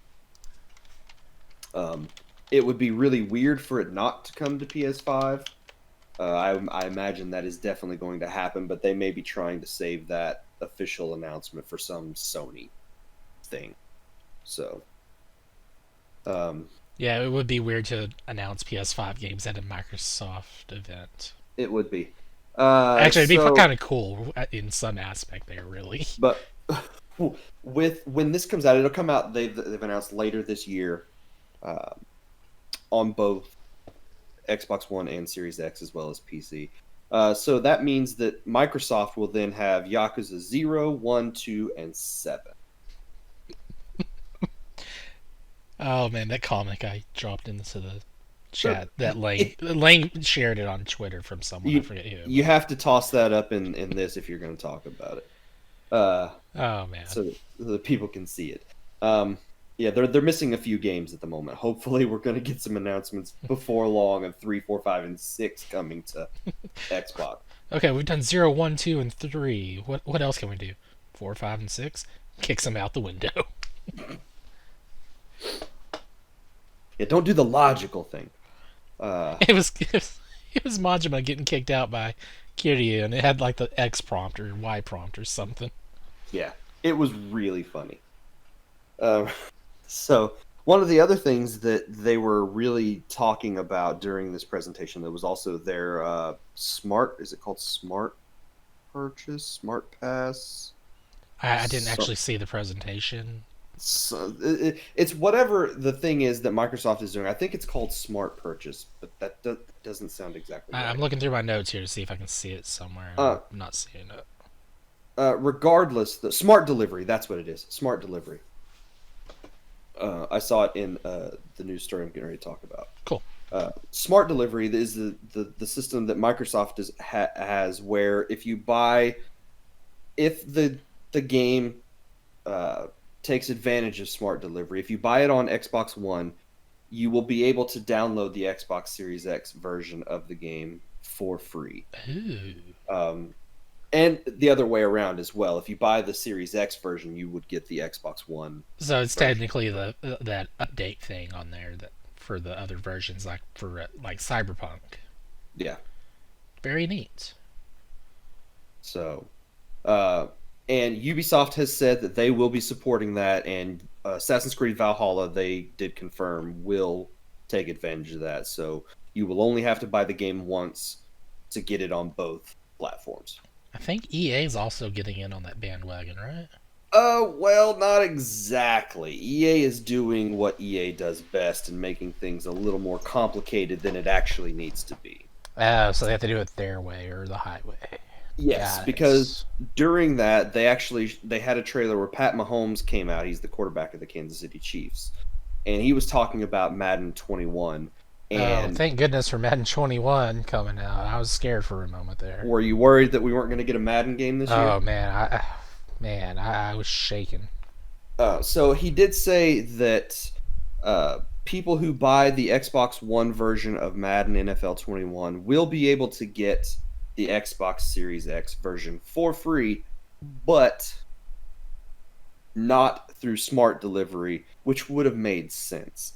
It would be really weird for it not to come to PS5. I imagine that is definitely going to happen, but they may be trying to save that official announcement for some Sony thing. So, Yeah, it would be weird to announce PS5 games at a Microsoft event. it would be. Actually, it'd be So, kind of cool in some aspect there, really. but when this comes out, it'll come out. They've announced later this year, uh, on both Xbox One and Series X as well as PC. So that means that Microsoft will then have Yakuza 0, 1, 2, and 7. Oh man, that comic I dropped into the chat. That Lang shared it on Twitter from someone. I You, forget who. you have to toss that up in this if you're going to talk about it, Oh man. so that the people can see it. Yeah, they're missing a few games at the moment. Hopefully, we're going to get some announcements before long of 3, 4, 5, and 6 coming to Xbox. Okay, we've done 0, 1, 2, and 3. What else can we do? 4, 5, and 6? Kicks them out the window. Yeah, don't do the logical thing. It was Majima getting kicked out by Kiryu, and it had like the X prompt or Y prompt or something. Yeah, it was really funny. Uh, so one of the other things that they were really talking about during this presentation that was also their smart, is it called smart purchase, smart pass? I didn't So, actually see the presentation. it's whatever the thing is that Microsoft is doing. I think it's called smart purchase, but that doesn't sound exactly I'm right. looking through my notes here to see if I can see it somewhere. Uh, I'm not seeing it. Regardless, the smart delivery, that's what it is. Smart delivery. I saw it in the news story I'm getting ready to talk about. Cool. Smart delivery is the system that Microsoft has where if the game takes advantage of smart delivery, if you buy it on Xbox One, you will be able to download the Xbox Series X version of the game for free. Ooh. And the other way around as well. If you buy the Series X version, you would get the Xbox One So it's version. technically that update thing on there that for the other versions, like for like Cyberpunk. Yeah. Very neat. So, uh, and Ubisoft has said that they will be supporting that, and Assassin's Creed Valhalla, they did confirm, will take advantage of that. So you will only have to buy the game once to get it on both platforms. I think EA is also getting in on that bandwagon, right? Well, not exactly. EA is doing what EA does best and making things a little more complicated than it actually needs to be. Oh, so they have to do it their way or the highway. Yes, Got it. because during that they had a trailer where Pat Mahomes came out. He's the quarterback of the Kansas City Chiefs, and he was talking about Madden 21. Oh, And thank goodness for Madden 21 coming out. I was scared for a moment there. were you worried that we weren't going to get a Madden game this Oh year? man, I was shaking. So he did say that people who buy the Xbox One version of Madden NFL 21 will be able to get the Xbox Series X version for free, but not through smart delivery, which would have made sense.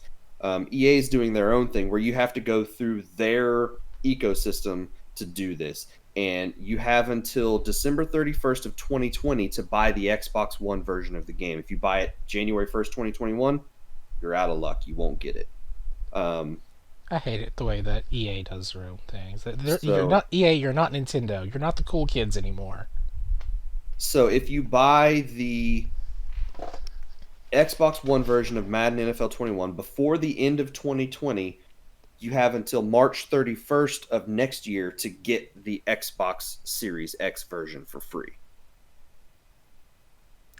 EA is doing their own thing where you have to go through their ecosystem to do this. And you have until December 31st of 2020 to buy the Xbox One version of the game. If you buy it January 1st, 2021, you're out of luck. You won't get it. Um, I hate it the way that EA does their own things. You're so not EA. You're not Nintendo. You're not the cool kids anymore. so if you buy the Xbox One version of Madden NFL 21 before the end of 2020, you have until March 31st of next year to get the Xbox Series X version for free.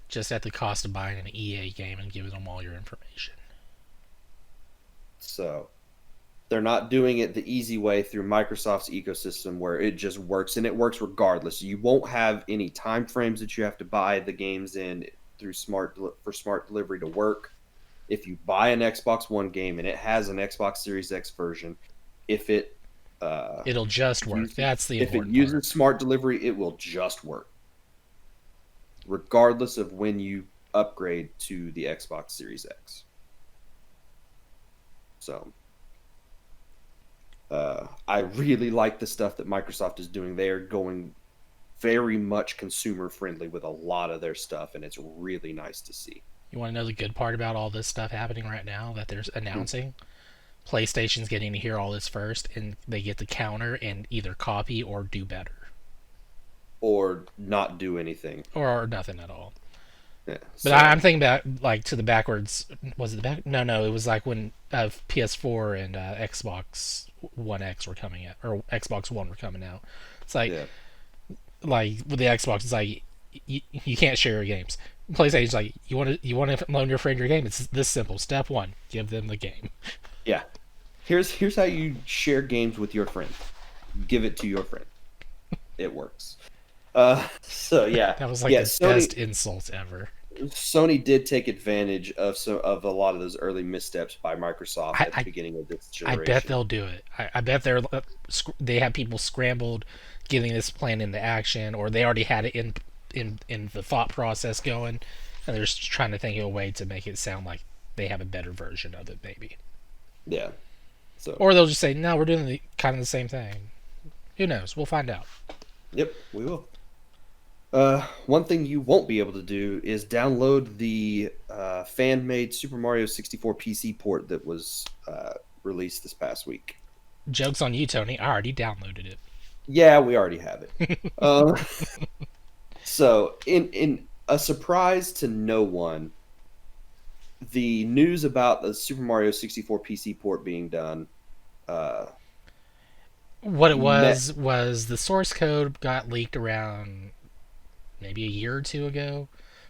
Just at the cost of buying an EA game and giving them all your information. So they're not doing it the easy way through Microsoft's ecosystem where it just works, and it works regardless. You won't have any time frames that you have to buy the games in through smart delivery to work. If you buy an Xbox One game and it has an Xbox Series X version, if it It'll just work. uses, That's the if it important part. uses smart delivery, it will just work, regardless of when you upgrade to the Xbox Series X. So I really like the stuff that Microsoft is doing. They are going very much consumer friendly with a lot of their stuff, and it's really nice to see. You want to know the good part about all this stuff happening right now that they're announcing? PlayStation's getting to hear all this first, and they get to counter and either copy or do better, Or not do anything. or nothing at all. Yeah. But So I'm thinking back, like to the backwards. Was it the back? No. It was like when PS4 and Xbox One X were coming out, or Xbox One were coming out. It's yeah, like with the Xbox, it's like you can't share your games. PlayStation's like you want to loan your friend your game. It's this simple. Step one: give them the game. yeah. Here's how you share games with your friend. Give it to your friend. It works. So yeah, That was like yeah. the best insult ever. Sony did take advantage of a lot of those early missteps by Microsoft I, at the I beginning of this I bet generation. they'll do it. I bet they have people scrambled getting this plan into action, or they already had it in the thought process going, and they're just trying to think of a way to make it sound like they have a better version of it, maybe. Yeah. So Or they'll just say, "No, we're doing kind of the same thing." Who knows? We'll find out. yep, we will. One thing you won't be able to do is download the fan-made Super Mario 64 PC port that was released this past week. Joke's on you, Tony. I already downloaded it. Yeah, we already have it. Uh, so, in a surprise to no one, the news about the Super Mario 64 PC port being done uh, What it met, was the source code got leaked around maybe a year or two ago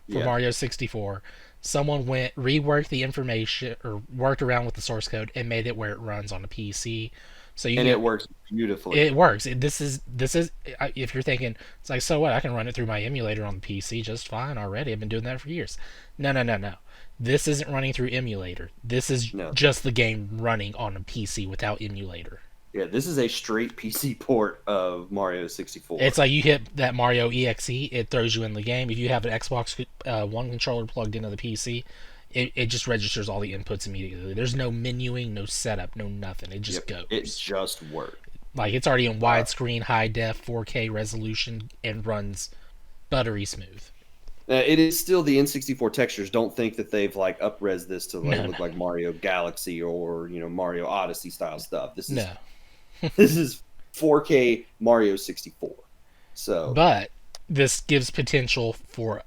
for yeah, Mario 64. Someone went reworked the information or worked around with the source code and made it where it runs on a PC. So and you it works beautifully. it works. This is if you're thinking it's like so what I can run it through my emulator on the PC just fine already. I've been doing that for years. No. This isn't running through emulator. This is No, just the game running on a PC without emulator. yeah, this is a straight PC port of Mario 64. It's like you hit that Mario EXE, it throws you in the game. If you have an Xbox One controller plugged into the PC, it just registers all the inputs immediately. There's no menuing, no setup, no nothing. It just Yep, it goes. just worked. Like it's already in Uh, widescreen, high def, 4K resolution, and runs buttery smooth. it is still the N64 textures. Don't think that they've like up-res this to like No, look no, like Mario Galaxy or Mario Odyssey style stuff. This is no. this is 4K Mario 64. So, But this gives potential for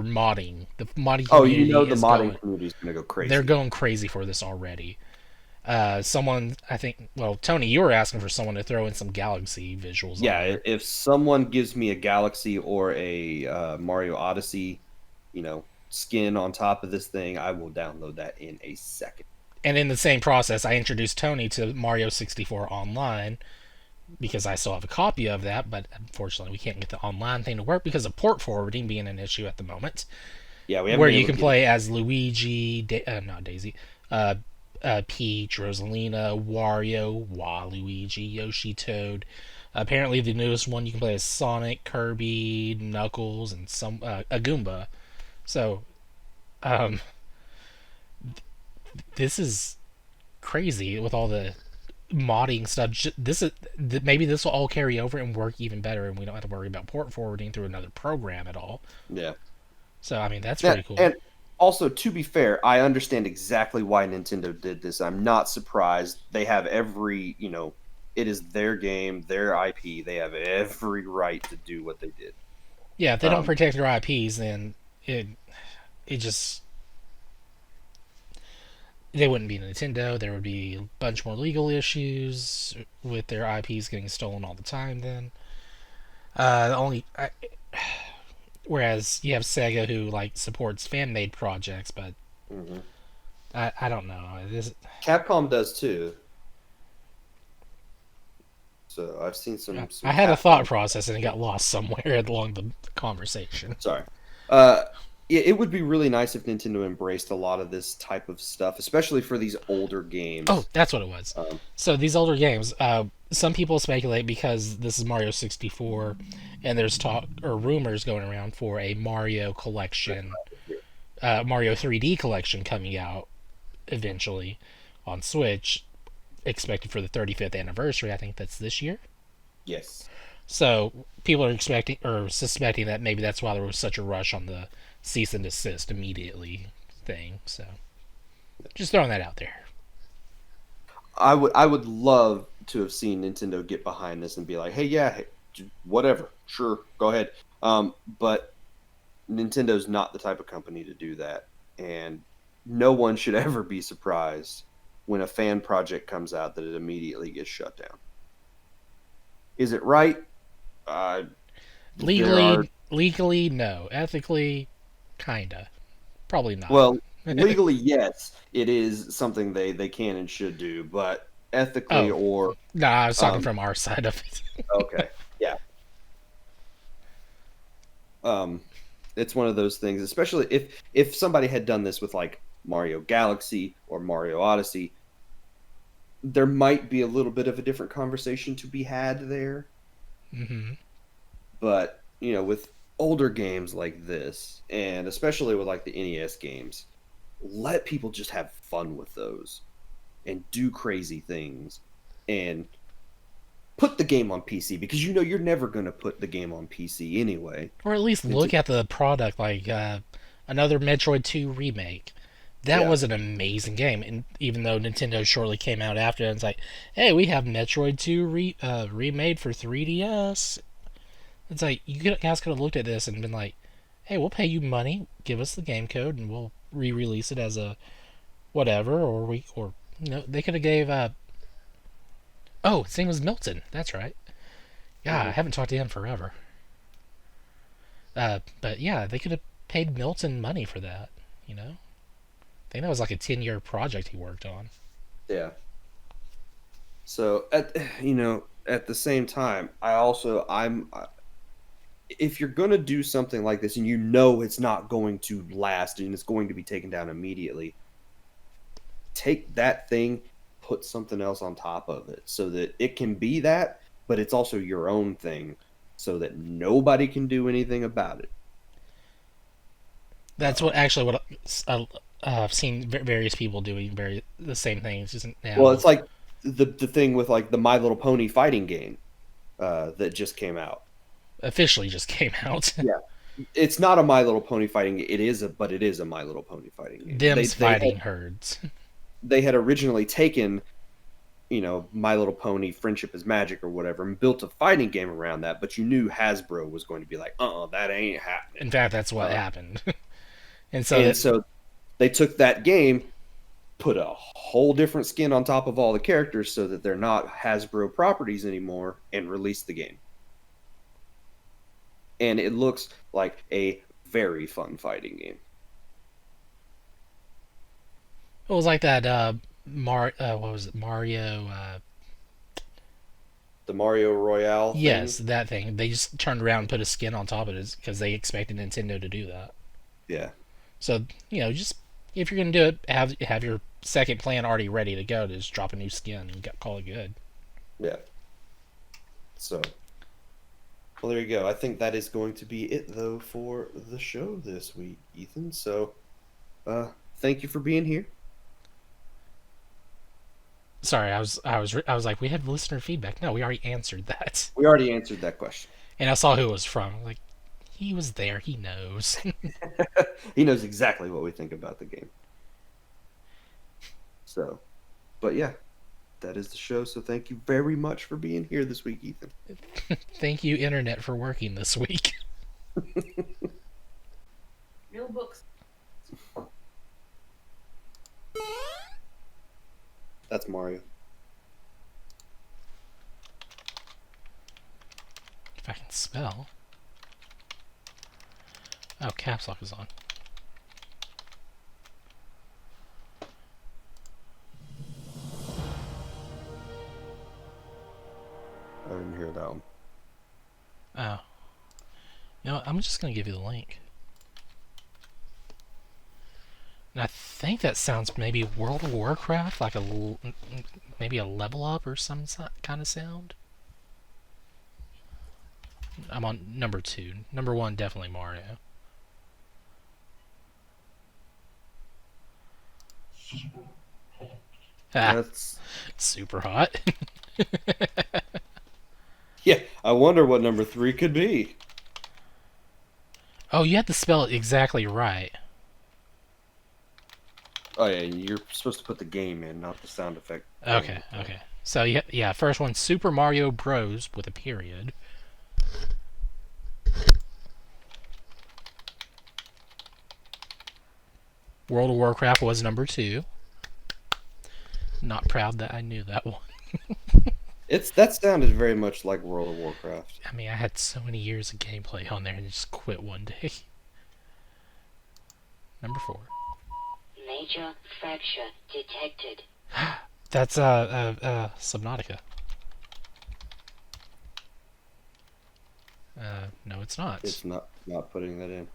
modding. The modding oh, community the is modding going. community is going to go They're crazy. going crazy for this already. Someone, I think, well, Tony, you were asking for someone to throw in some Galaxy visuals on Yeah, there. if someone gives me a Galaxy or a Mario Odyssey, skin on top of this thing, I will download that in a second. And in the same process, I introduced Tony to Mario 64 online because I still have a copy of that, but unfortunately, we can't get the online thing to work because of port forwarding being an issue at the moment. Yeah, we haven't Where been you able to can get it. play as Luigi, not Daisy, uh, Peach, Rosalina, Wario, Waluigi, Yoshi, Toad. Apparently, the newest one you can play as Sonic, Kirby, Knuckles, and some a Goomba. So, um, this is crazy with all the modding stuff. This is maybe this will all carry over and work even better, and we don't have to worry about port forwarding through another program at all. Yeah. So, I mean, that's Yeah, pretty cool. and also to be fair, I understand exactly why Nintendo did this. I'm not surprised. They have it is their game, their IP. They have every right to do what they did. Yeah, if they don't Um, protect their IPs, then it just they wouldn't be Nintendo. There would be a bunch more legal issues with their IPs getting stolen all the time. Then, the only whereas you have Sega who like supports fan made projects, but mhm. I don't know. This Capcom does too. So I've seen some I had a thought Capcom. process and it got lost somewhere along the conversation. Sorry. Uh, yeah, it would be really nice if Nintendo embraced a lot of this type of stuff, especially for these older Oh, games. that's what it was. Um, So these older games, some people speculate because this is Mario 64, and there's talk or rumors going around for a Mario collection, Mario 3D collection coming out eventually on Switch, expected for the 35th anniversary. I think that's this year. yes. So people are expecting or suspecting that maybe that's why there was such a rush on the cease and desist immediately thing. So just throwing that out there. I would love to have seen Nintendo get behind this and be like, hey, yeah, hey, whatever, sure, go ahead. But Nintendo's not the type of company to do that, and no one should ever be surprised when a fan project comes out that it immediately gets shut down. Is it right? Uh, there are Legally, no. Ethically, kinda. Probably not. well, legally, yes, it is something they can and should do, but ethically Oh, or nah, I was talking um, from our side of it. okay, yeah, um, it's one of those things. Especially if somebody had done this with like Mario Galaxy or Mario Odyssey, there might be a little bit of a different conversation to be had there. hmm But with older games like this, and especially with like the NES games, let people just have fun with those and do crazy things and put the game on PC because you're never going to put the game on PC anyway. Or at least It's look at the product, like another Metroid 2 remake. That yeah. was an amazing game, and even though Nintendo shortly came out after, and it's like, hey, we have Metroid 2 remade for 3DS. It's like guys could have looked at this and been like, hey, we'll pay you money, give us the game code, and we'll re-release it as a whatever, or they could have gave oh, his name was Milton. That's right. Yeah, I Hmm. haven't talked to him forever. But yeah, they could have paid Milton money for that. You know, I think that was like a 10-year project he worked on. Yeah. So at the same time, if you're going to do something like this and it's not going to last and it's going to be taken down immediately, take that thing, put something else on top of it so that it can be that, but it's also your own thing so that nobody can do anything about it. That's Um, what I've seen various people doing the same things. Just Well, now, it's like the thing with like the My Little Pony fighting game that just came out. officially just came out. Yeah, it's not a My Little Pony fighting game. But it is a My Little Pony fighting game. Them's fighting herds. They had originally taken, My Little Pony Friendship is Magic or whatever, and built a fighting game around that. But you knew Hasbro was going to be like, that ain't happening. In fact, that's what Uh, happened. And so and that, so they took that game, put a whole different skin on top of all the characters so that they're not Hasbro properties anymore, and released the game. And it looks like a very fun fighting game. it was like that. What was it? Mario. The Mario Royale Yes, thing. that thing. They just turned around and put a skin on top of it because they expected Nintendo to do that. Yeah. So just if you're gonna do it, have your second plan already ready to go. To just drop a new skin and call it good. Yeah. So, well, there you go. I think that is going to be it, though, for the show this week, Ethan. So, thank you for being here. Sorry, I was like, we have listener feedback. No, we already answered that. We already answered that question. And I saw who it was from. Like, he was there. He knows. He knows exactly what we think about the game. So, but yeah, that is the show. So, thank you very much for being here this week, Ethan. Thank you, Internet, for working this week. Real books. That's Mario. If I can spell. Oh, caps lock is on. I didn't hear that one. Oh. I'm just going to give you the link. And I think that sounds maybe World of Warcraft, like maybe a level up or some kind of sound. I'm on number 2. Number 1, definitely Mario. Ah, That's super hot. yeah. I wonder what number 3 could be. Oh, you have to spell it exactly right. Oh yeah, you're supposed to put the game in, not the sound effect. Okay, okay. So yeah, first one, Super Mario Bros. With a period. World of Warcraft was number 2. Not proud that I knew that one. That sounded very much like World of Warcraft. I mean, I had so many years of gameplay on there and just quit one day. Number 4. Major fracture detected. That's Subnautica. No, it's not. It's not putting that in.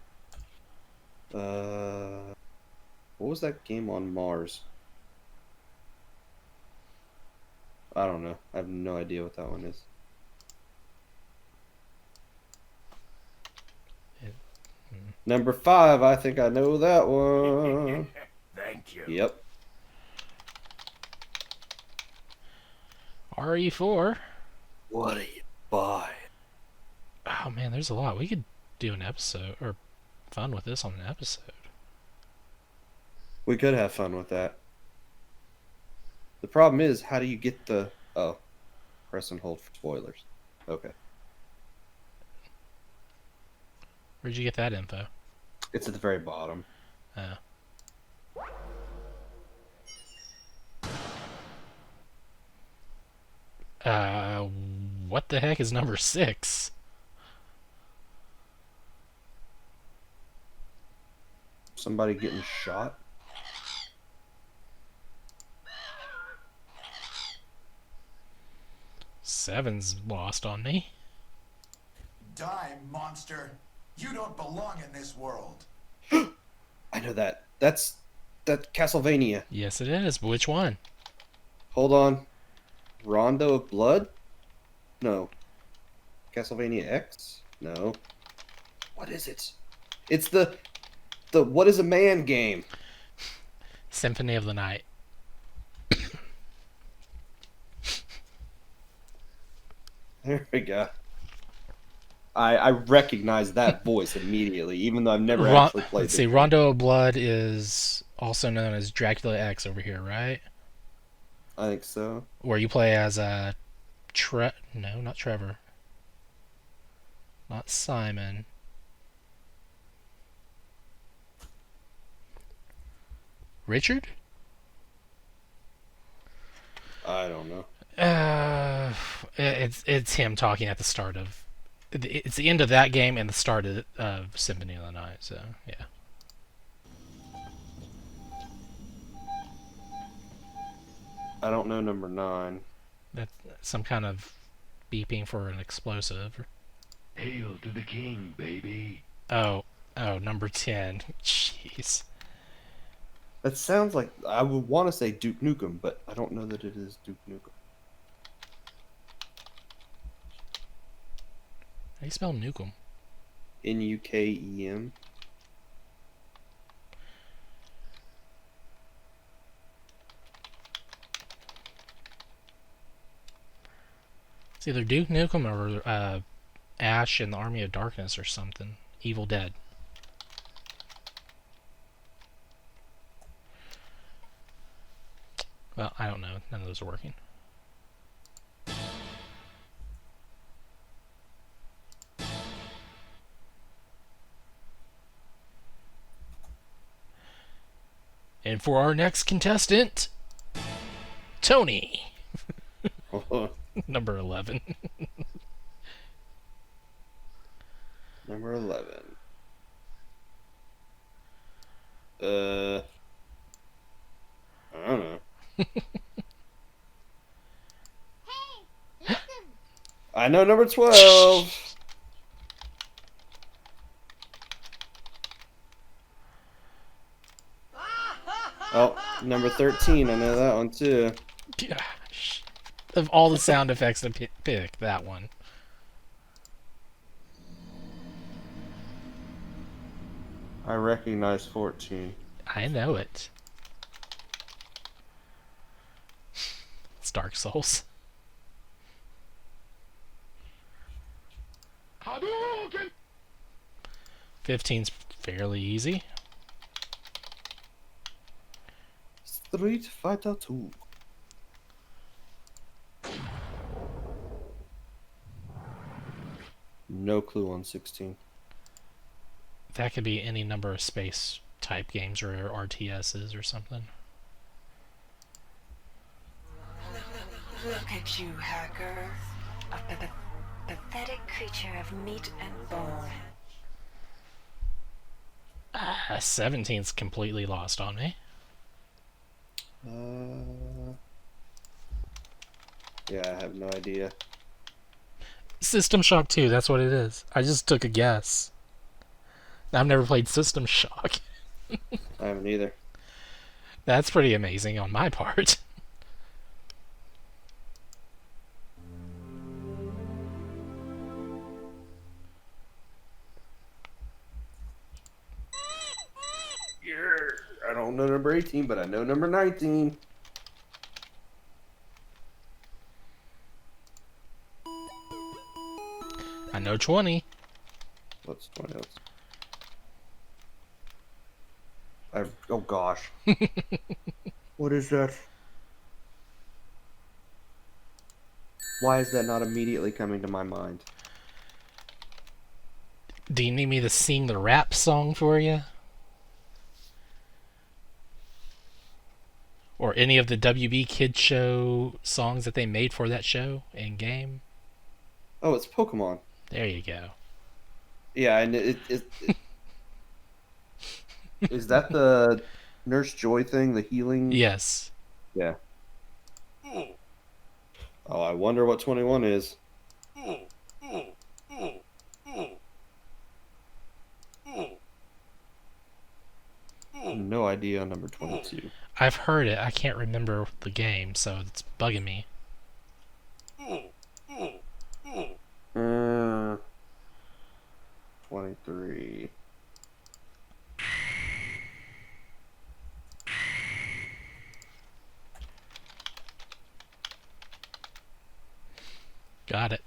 What was that game on Mars? I don't know. I have no idea what that one is. Number 5, I think I know that one. Thank you. Yep. RE4. What do you buy? Oh man, there's a lot. We could do an episode or fun with this on an episode. We could have fun with that. The problem is, how do you get the... Oh, press and hold for spoilers. Okay. Where'd you get that info? It's at the very bottom. Uh, uh, what the heck is number 6? Somebody getting shot? Seven's lost on me. Die, monster. You don't belong in this world. I know that. That's Castlevania. Yes, it is. But which one? Hold on. Rondo of Blood? No. Castlevania X? No. What is it? It's the What is a Man game. Symphony of the Night. There we go. I recognize that voice immediately, even though I've never actually played Let's this see. game. Rondo of Blood is also known as Dracula X over here, right? I think so. Where you play as a no, not Trevor. Not Simon. Richard? I don't know. It's him talking at the start of. It's the end of that game and the start of Symphony of the Night. So yeah. I don't know number 9. That's some kind of beeping for an explosive. Hail to the king, baby. Oh, number 10. Jeez. That sounds like I would want to say Duke Nukem, but I don't know that it is Duke Nukem. How do you spell Nukem? Nukem. It's either Duke Nukem or Ash in the Army of Darkness or something. Evil Dead. Well, I don't know. None of those are working. And for our next contestant, Tony. Number 11. Number 11. I don't know. I know number 12. Oh, number 13. I know that one too. Gosh. Of all the sound effects to pick, that one. I recognize 14. I know it. It's Dark Souls. Hadouken! 15's fairly easy. Street Fighter 2. No clue on 16. That could be any number of space type games or RTSs or something. Look at you, hacker. A pathetic creature of meat and bone. 17's completely lost on me. Yeah, I have no idea. System Shock 2, that's what it is. I just took a guess. I've never played System Shock. I haven't either. That's pretty amazing on my part. I don't know number 18, but I know number 19. I know 20. What's 20 else? Oh gosh. What is that? Why is that not immediately coming to my mind? Do you need me to sing the rap song for you? Or any of the WB Kids Show songs that they made for that show and game? Oh, it's Pokemon. There you go. Yeah, and is that the Nurse Joy thing, the healing? Yes. Yeah. Oh, I wonder what 21 is. No idea on number 22. I've heard it. I can't remember the game, so it's bugging me. 23. Got it.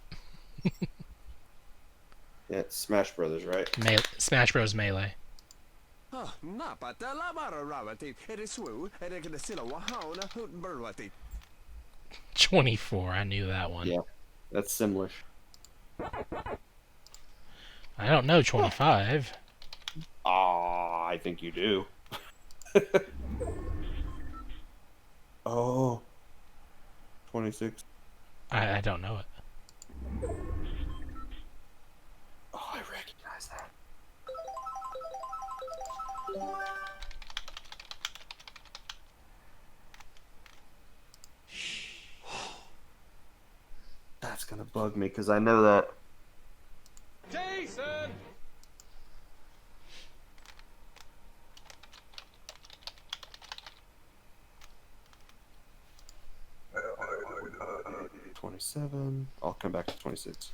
Yeah, it's Smash Brothers, right? Smash Bros. Melee. 24. I knew that one. Yeah, that's similar. I don't know 25. I think you do. Oh, 26. I don't know it. Oh, I recognize that. That's gonna bug me because I know that. Jason! 27. I'll come back to 26.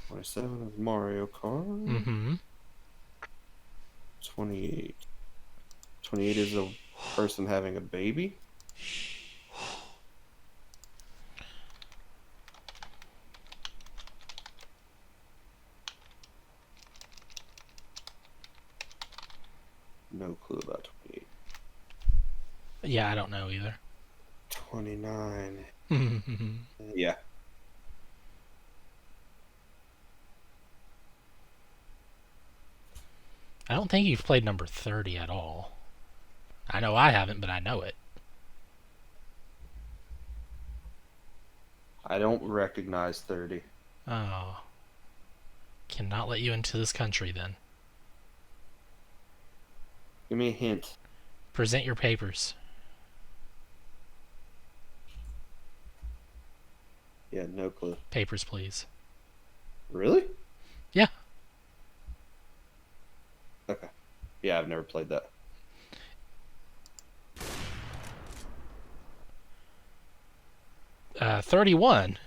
'27 is Mario Kart. Mm-hmm. 28. 28 is a person having a baby. No clue about 28. Yeah, I don't know either. 29. I Yeah. don't think you've played number 30 at all. I know I haven't, but I know it. I don't recognize 30. Oh. Cannot let you into this country then. Give me a hint. Present your papers. Yeah, no clue. Papers, please. Really? Yeah. Okay. Yeah, I've never played that. Uh, 31.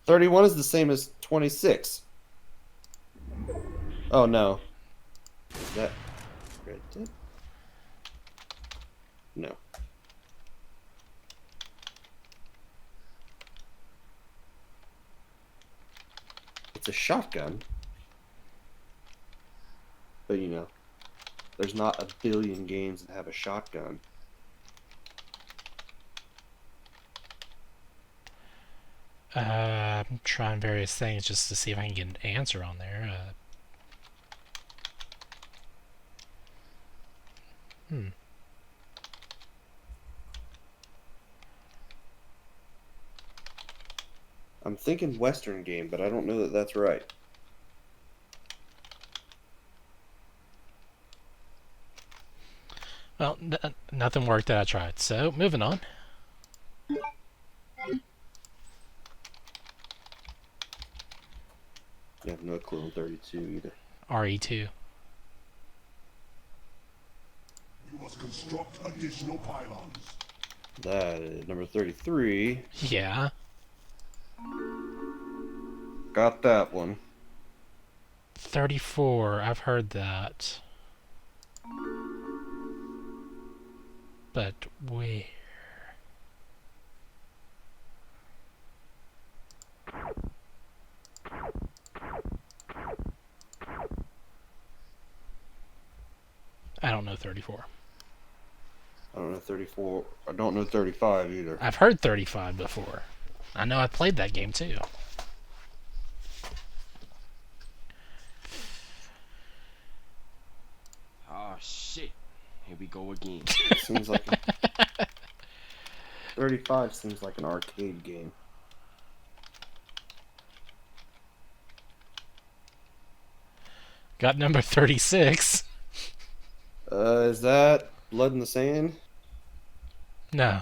31 is the same as 26. Oh, no. Is that Red Dead? No. It's a shotgun. But, you know, there's not a billion games that have a shotgun. I'm trying various things just to see if I can get an answer on there. I'm thinking Western game, but I don't know that that's right. Well, nothing worked that I tried. So, moving on. You have no clue on 32 either. RE2. You must construct additional pylons. That is number 33. Yeah. Got that one. 34. I've heard that. But where? I don't know 34. I don't know 34. I don't know 35 either. I've heard 35 before. I know I played that game too. Oh shit. Here we go again. Seems like 35 seems like an arcade game. Got number 36. Is that Blood in the Sand? No.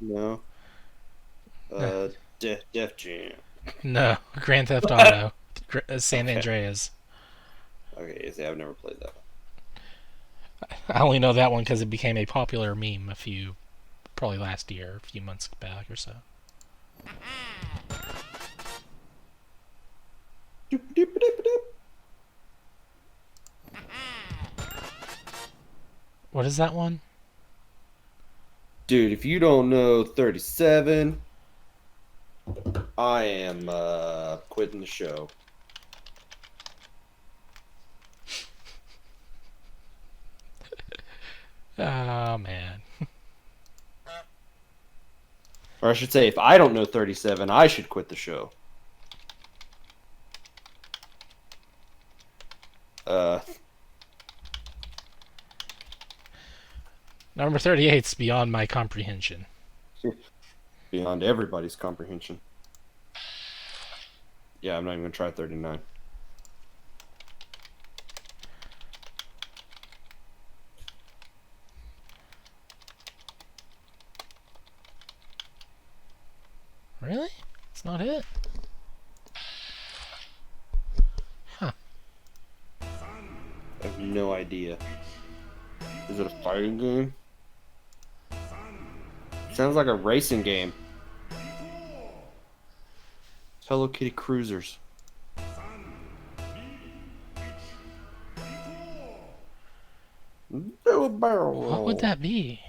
No. Def Jam. No. Grand Theft Auto. San Andreas. Okay, see, I've never played that. I only know that one because it became a popular meme probably last year, a few months back or so. Doop, doop, doop, doop. What is that one? Dude, if you don't know 37, I am quitting the show. Oh man. Or I should say, if I don't know 37, I should quit the show. Uh, Number 38's beyond my comprehension. beyond everybody's comprehension. Yeah, I'm not even going to try 39. Really? It's not it? Huh. I have no idea. Is it a fighting game? Sounds like a racing game. Hello Kitty Cruisers. Do a barrel roll. What would that be?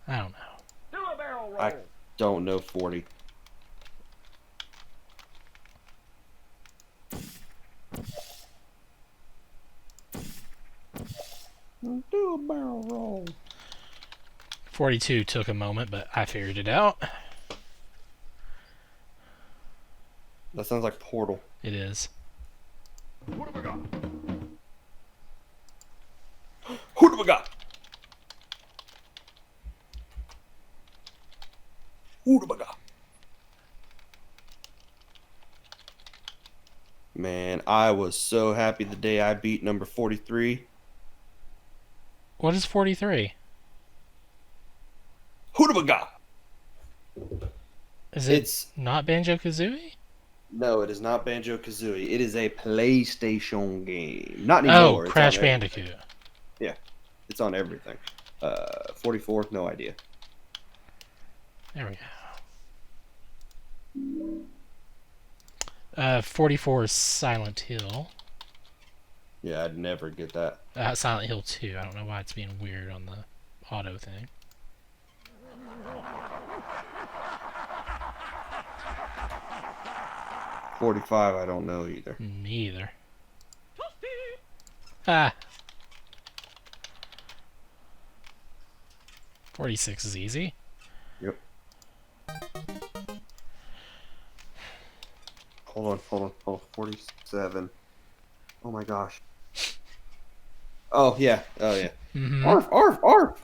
I don't know. I don't know 40. Do a barrel roll. 42 took a moment, but I figured it out. That sounds like Portal. It is. What have I got? Who do we got? Who do we got? Man, I was so happy the day I beat number 43. What is 43? Who do we got? Is it It's not Banjo-Kazooie? no, it is not Banjo-Kazooie. It is a PlayStation game. Not anymore. Oh, It's Crash on Bandicoot. Yeah, it's on everything. 44, no idea. There we go. 44 is Silent Hill. Yeah, I'd never get that. Silent Hill 2. I don't know why it's being weird on the auto thing. $45, I don't know either. Me either. Ah. 46 is easy. Yep. Hold on. 47. Oh my gosh. Oh yeah. Mm-hmm. Arf.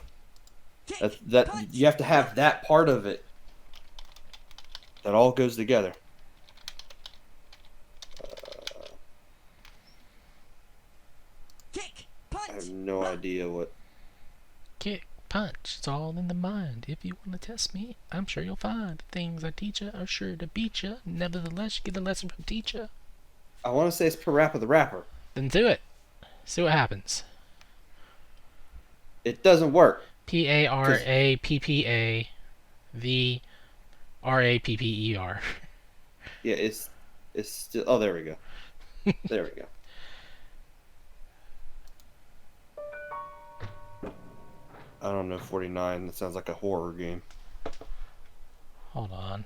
That you have to have that part of it. That all goes together. Kick, I punch. have no idea what. Kick, punch, it's all in the mind. If you want to test me, I'm sure you'll find the things I teach you are sure to beat you. Nevertheless, you get a lesson from teacher. I want to say it's Parappa the Rapper. Then do it. See what happens. It doesn't work. Parappa the Rapper. Yeah, it's still. Oh, there we go. There we go. I don't know 49. That sounds like a horror game. Hold on.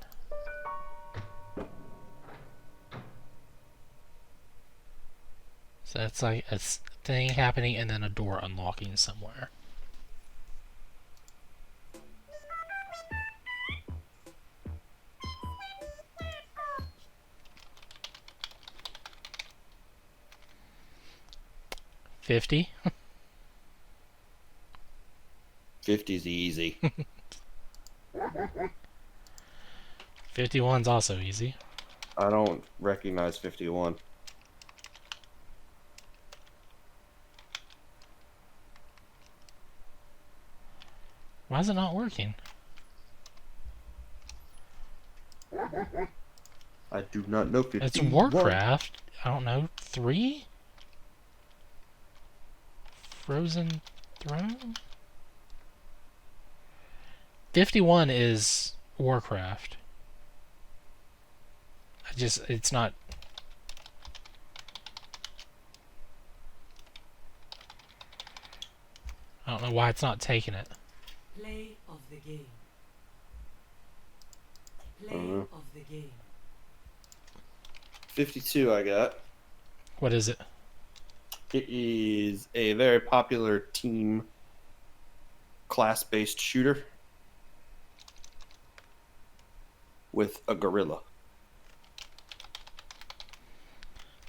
So it's like a thing happening and then a door unlocking somewhere. $50. 50's easy. 51's also easy. I don't recognize 51. Why is it not working? I do not know 51. It's Warcraft. I don't know. 3? Frozen Throne? 51 is Warcraft. It's not. don't know why it's not taking it. Play of the game. Play Mhm. of the game. 52 I got. What is it? It is a very popular team class-based shooter with a gorilla.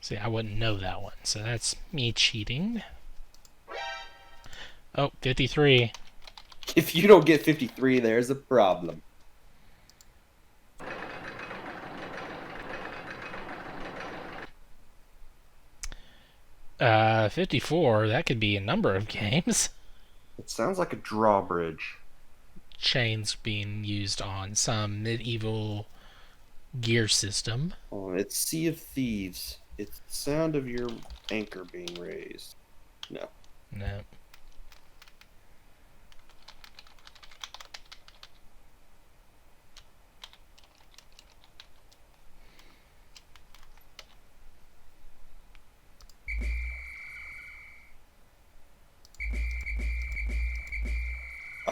See, I wouldn't know that one, so that's me cheating. Oh, 53. If you don't get 53, there's a problem. Uh, 54, that could be a number of games. It sounds like a drawbridge. Chains being used on some medieval gear system. Oh, it's Sea of Thieves. It's the sound of your anchor being raised. No. No.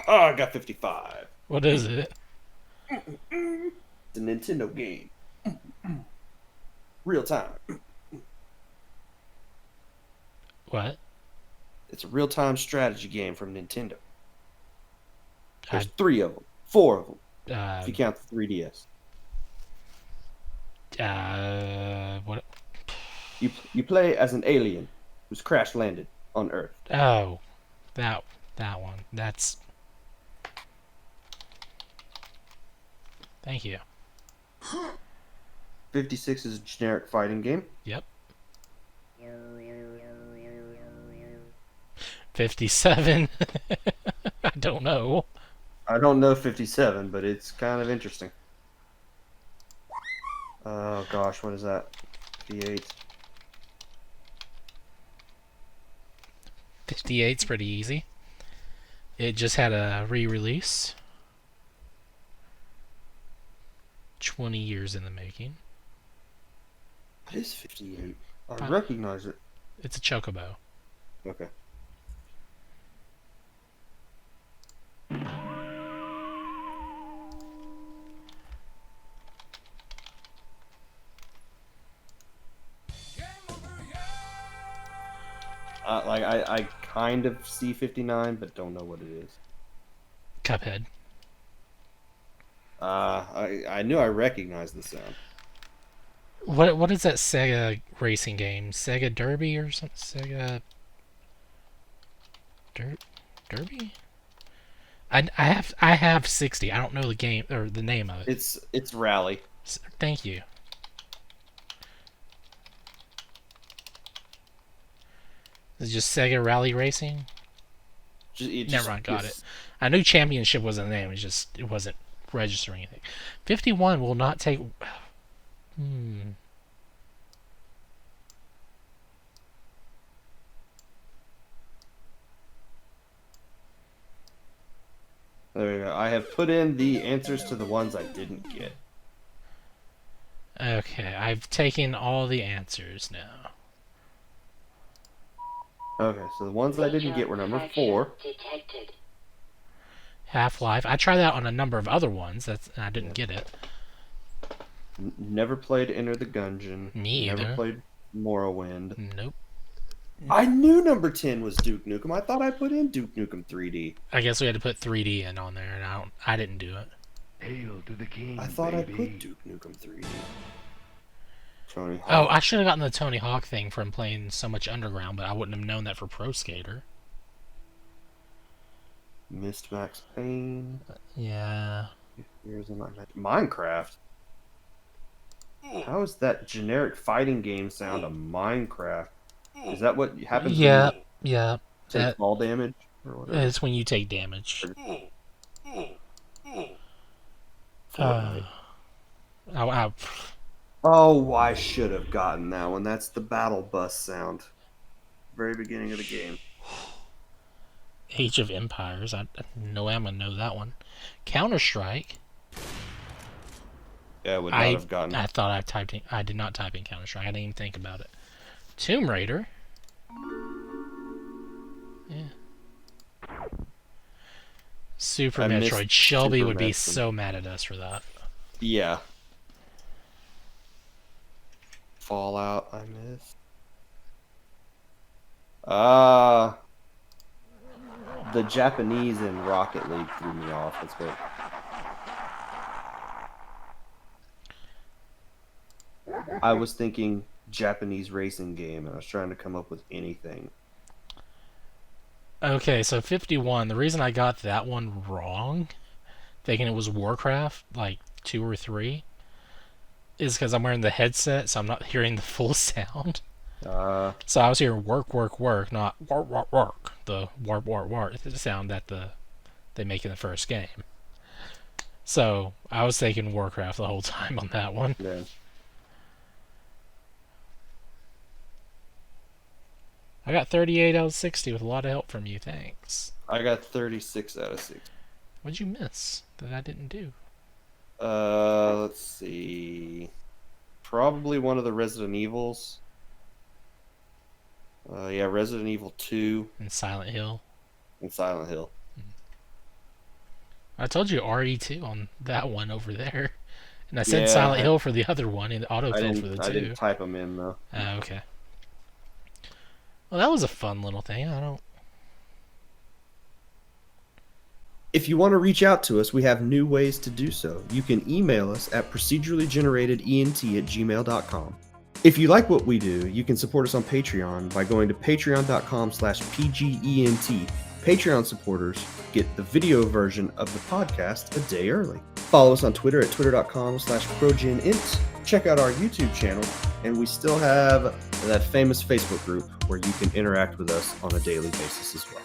Ah, I got 55. What is it? It's a Nintendo game. Real time. What? It's a real time strategy game from Nintendo. There's I, 3 of them. 4 of them. If you count the 3DS. what? You play as an alien who's crash landed on Earth. Oh, that one. That's. Thank you. 56 is a generic fighting game. Yep. 57. I don't know. I don't know 57, but it's kind of interesting. Oh gosh, what is that? 58. 58's pretty easy. It just had a re-release. 20 years in the making. What is 58? I Fine. recognize it. It's a chocobo. Okay. I kind of see 59, but don't know what it is. Cuphead. I knew I recognized the sound. What is that Sega racing game? Sega Derby or something? Sega Derby? I have 60. I don't know the game or the name of it. It's Rally. Thank you. Is it just Sega Rally Racing? Never mind, got it. I knew Championship was the name. It wasn't registering anything. 51 will not take. There we go. I have put in the answers to the ones I didn't get. Okay, I've taken all the answers now. Okay, so the ones I didn't get were number 4. Detected. Half-Life. I tried that on a number of other ones. I didn't get it. Never played Enter the Gungeon. Me Never either. played Morrowind. Nope. I knew number 10 was Duke Nukem. I thought I put in Duke Nukem 3D. I guess we had to put 3D in on there, and I didn't do it. Hail to the king, I thought baby. I put Duke Nukem 3D. Tony Hawk. Oh, I should have gotten the Tony Hawk thing from playing so much Underground, but I wouldn't have known that for Pro Skater. Missed Max Payne. Yeah. Here's a Minecraft. How is that generic fighting game sound a Minecraft? Is that what happens Yeah. when Yeah. you take fall damage? Or whatever? It's when you take damage. Fortnite. I Oh, I should have gotten that one. That's the battle bus sound. Very beginning of the game. Age of Empires. I know I'm gonna know that one. Counter-Strike. Yeah, I would not have gotten I thought I typed in. I did not type in Counter-Strike. I didn't even think about it. Tomb Raider. Yeah. Super I missed Metroid. Shelby Super would be Metroid. so mad at us for that. Yeah. Fallout, I missed. The Japanese in Rocket League threw me off. That's what. I was thinking Japanese racing game, and I was trying to come up with anything. Okay, so 51. The reason I got that one wrong, thinking it was Warcraft, like 2 or 3, is because I'm wearing the headset, so I'm not hearing the full sound. So I was hearing work, work, work, not work, work, work. The warp, warp, warp sound that they make in the first game. So I was thinking Warcraft the whole time on that one. Yeah. I got 38 out of 60 with a lot of help from you. Thanks. I got 36 out of 60. What'd you miss that I didn't do? Let's see. Probably one of the Resident Evils. Yeah, Resident Evil 2 And Silent Hill. and Silent Hill. I told you RE2 on that one over there. And I said Yeah, Silent Hill for the other one and autofill for the I 2. didn't type them in though. Okay. Well, that was a fun little thing. I don't. If you want to reach out to us, we have new ways to do so. You can email us at procedurallygeneratedent@gmail.com. If you like what we do, you can support us on Patreon by going to patreon.com/pgent. Patreon supporters get the video version of the podcast a day early. Follow us on Twitter at twitter.com/progenint. Check out our YouTube channel, and we still have that famous Facebook group where you can interact with us on a daily basis as well.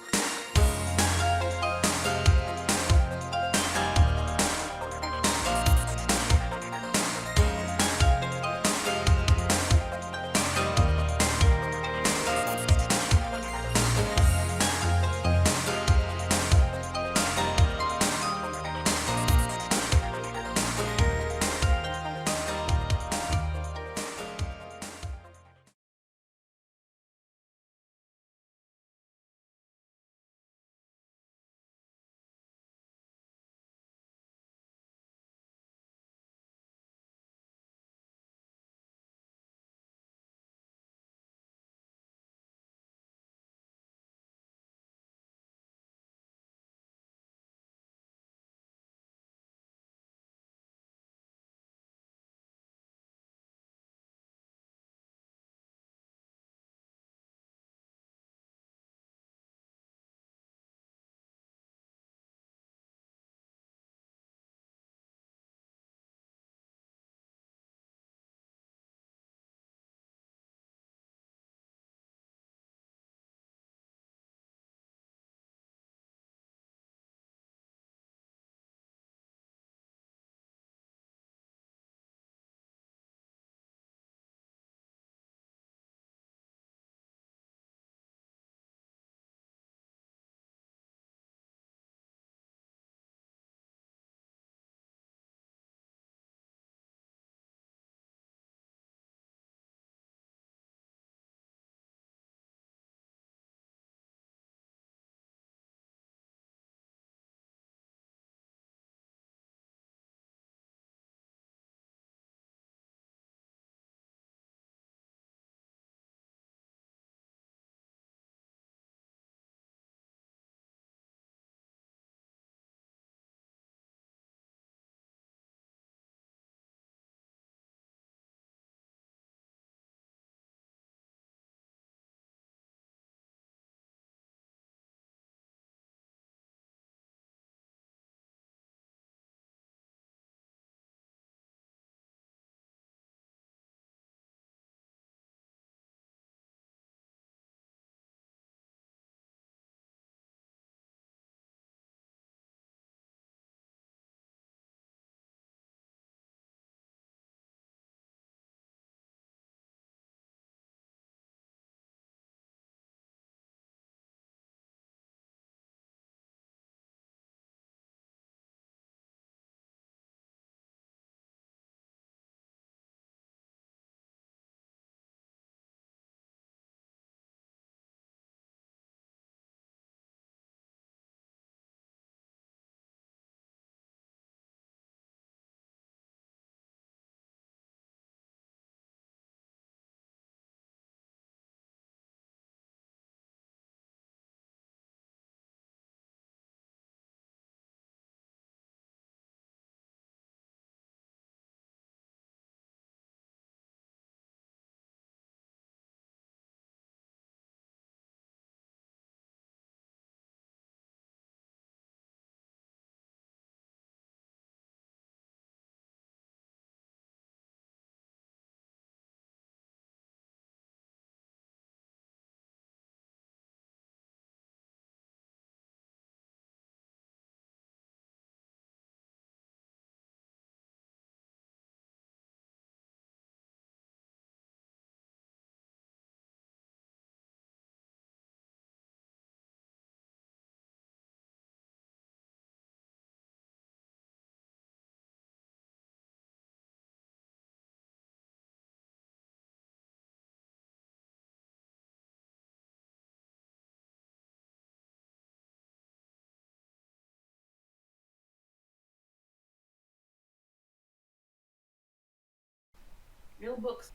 Real books.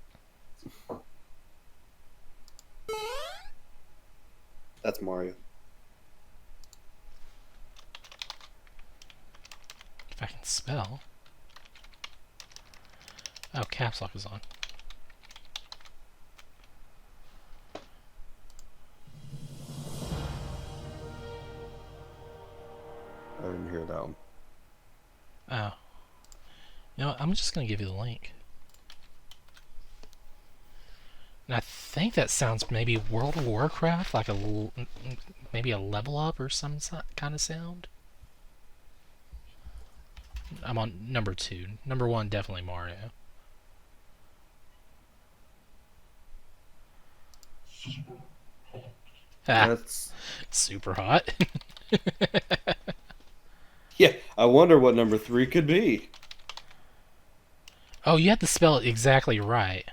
That's Mario. If I can spell. Oh, caps lock is on. I didn't hear that one. Oh. You know what? I'm just gonna give you the link. And I think that sounds maybe World of Warcraft, like maybe a level up or some kind of sound. I'm on number 2. Number 1, definitely Mario. Ah, That's super hot. yeah. I wonder what number 3 could be. Oh, you have to spell it exactly right.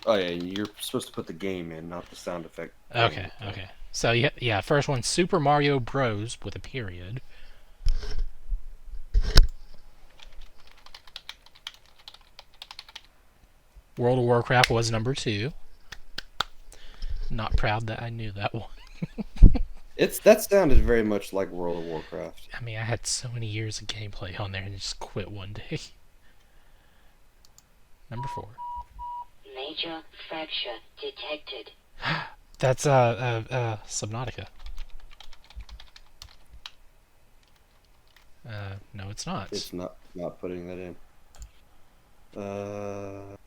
Oh yeah, you're supposed to put the game in, not the sound effect. Okay, okay. So yeah, first one, Super Mario Bros. With a period. World of Warcraft was number 2. Not proud that I knew that one. That sounded very much like World of Warcraft. I mean, I had so many years of gameplay on there and just quit one day. Number 4. Major fracture detected. That's Subnautica. No, it's not. It's not putting that in.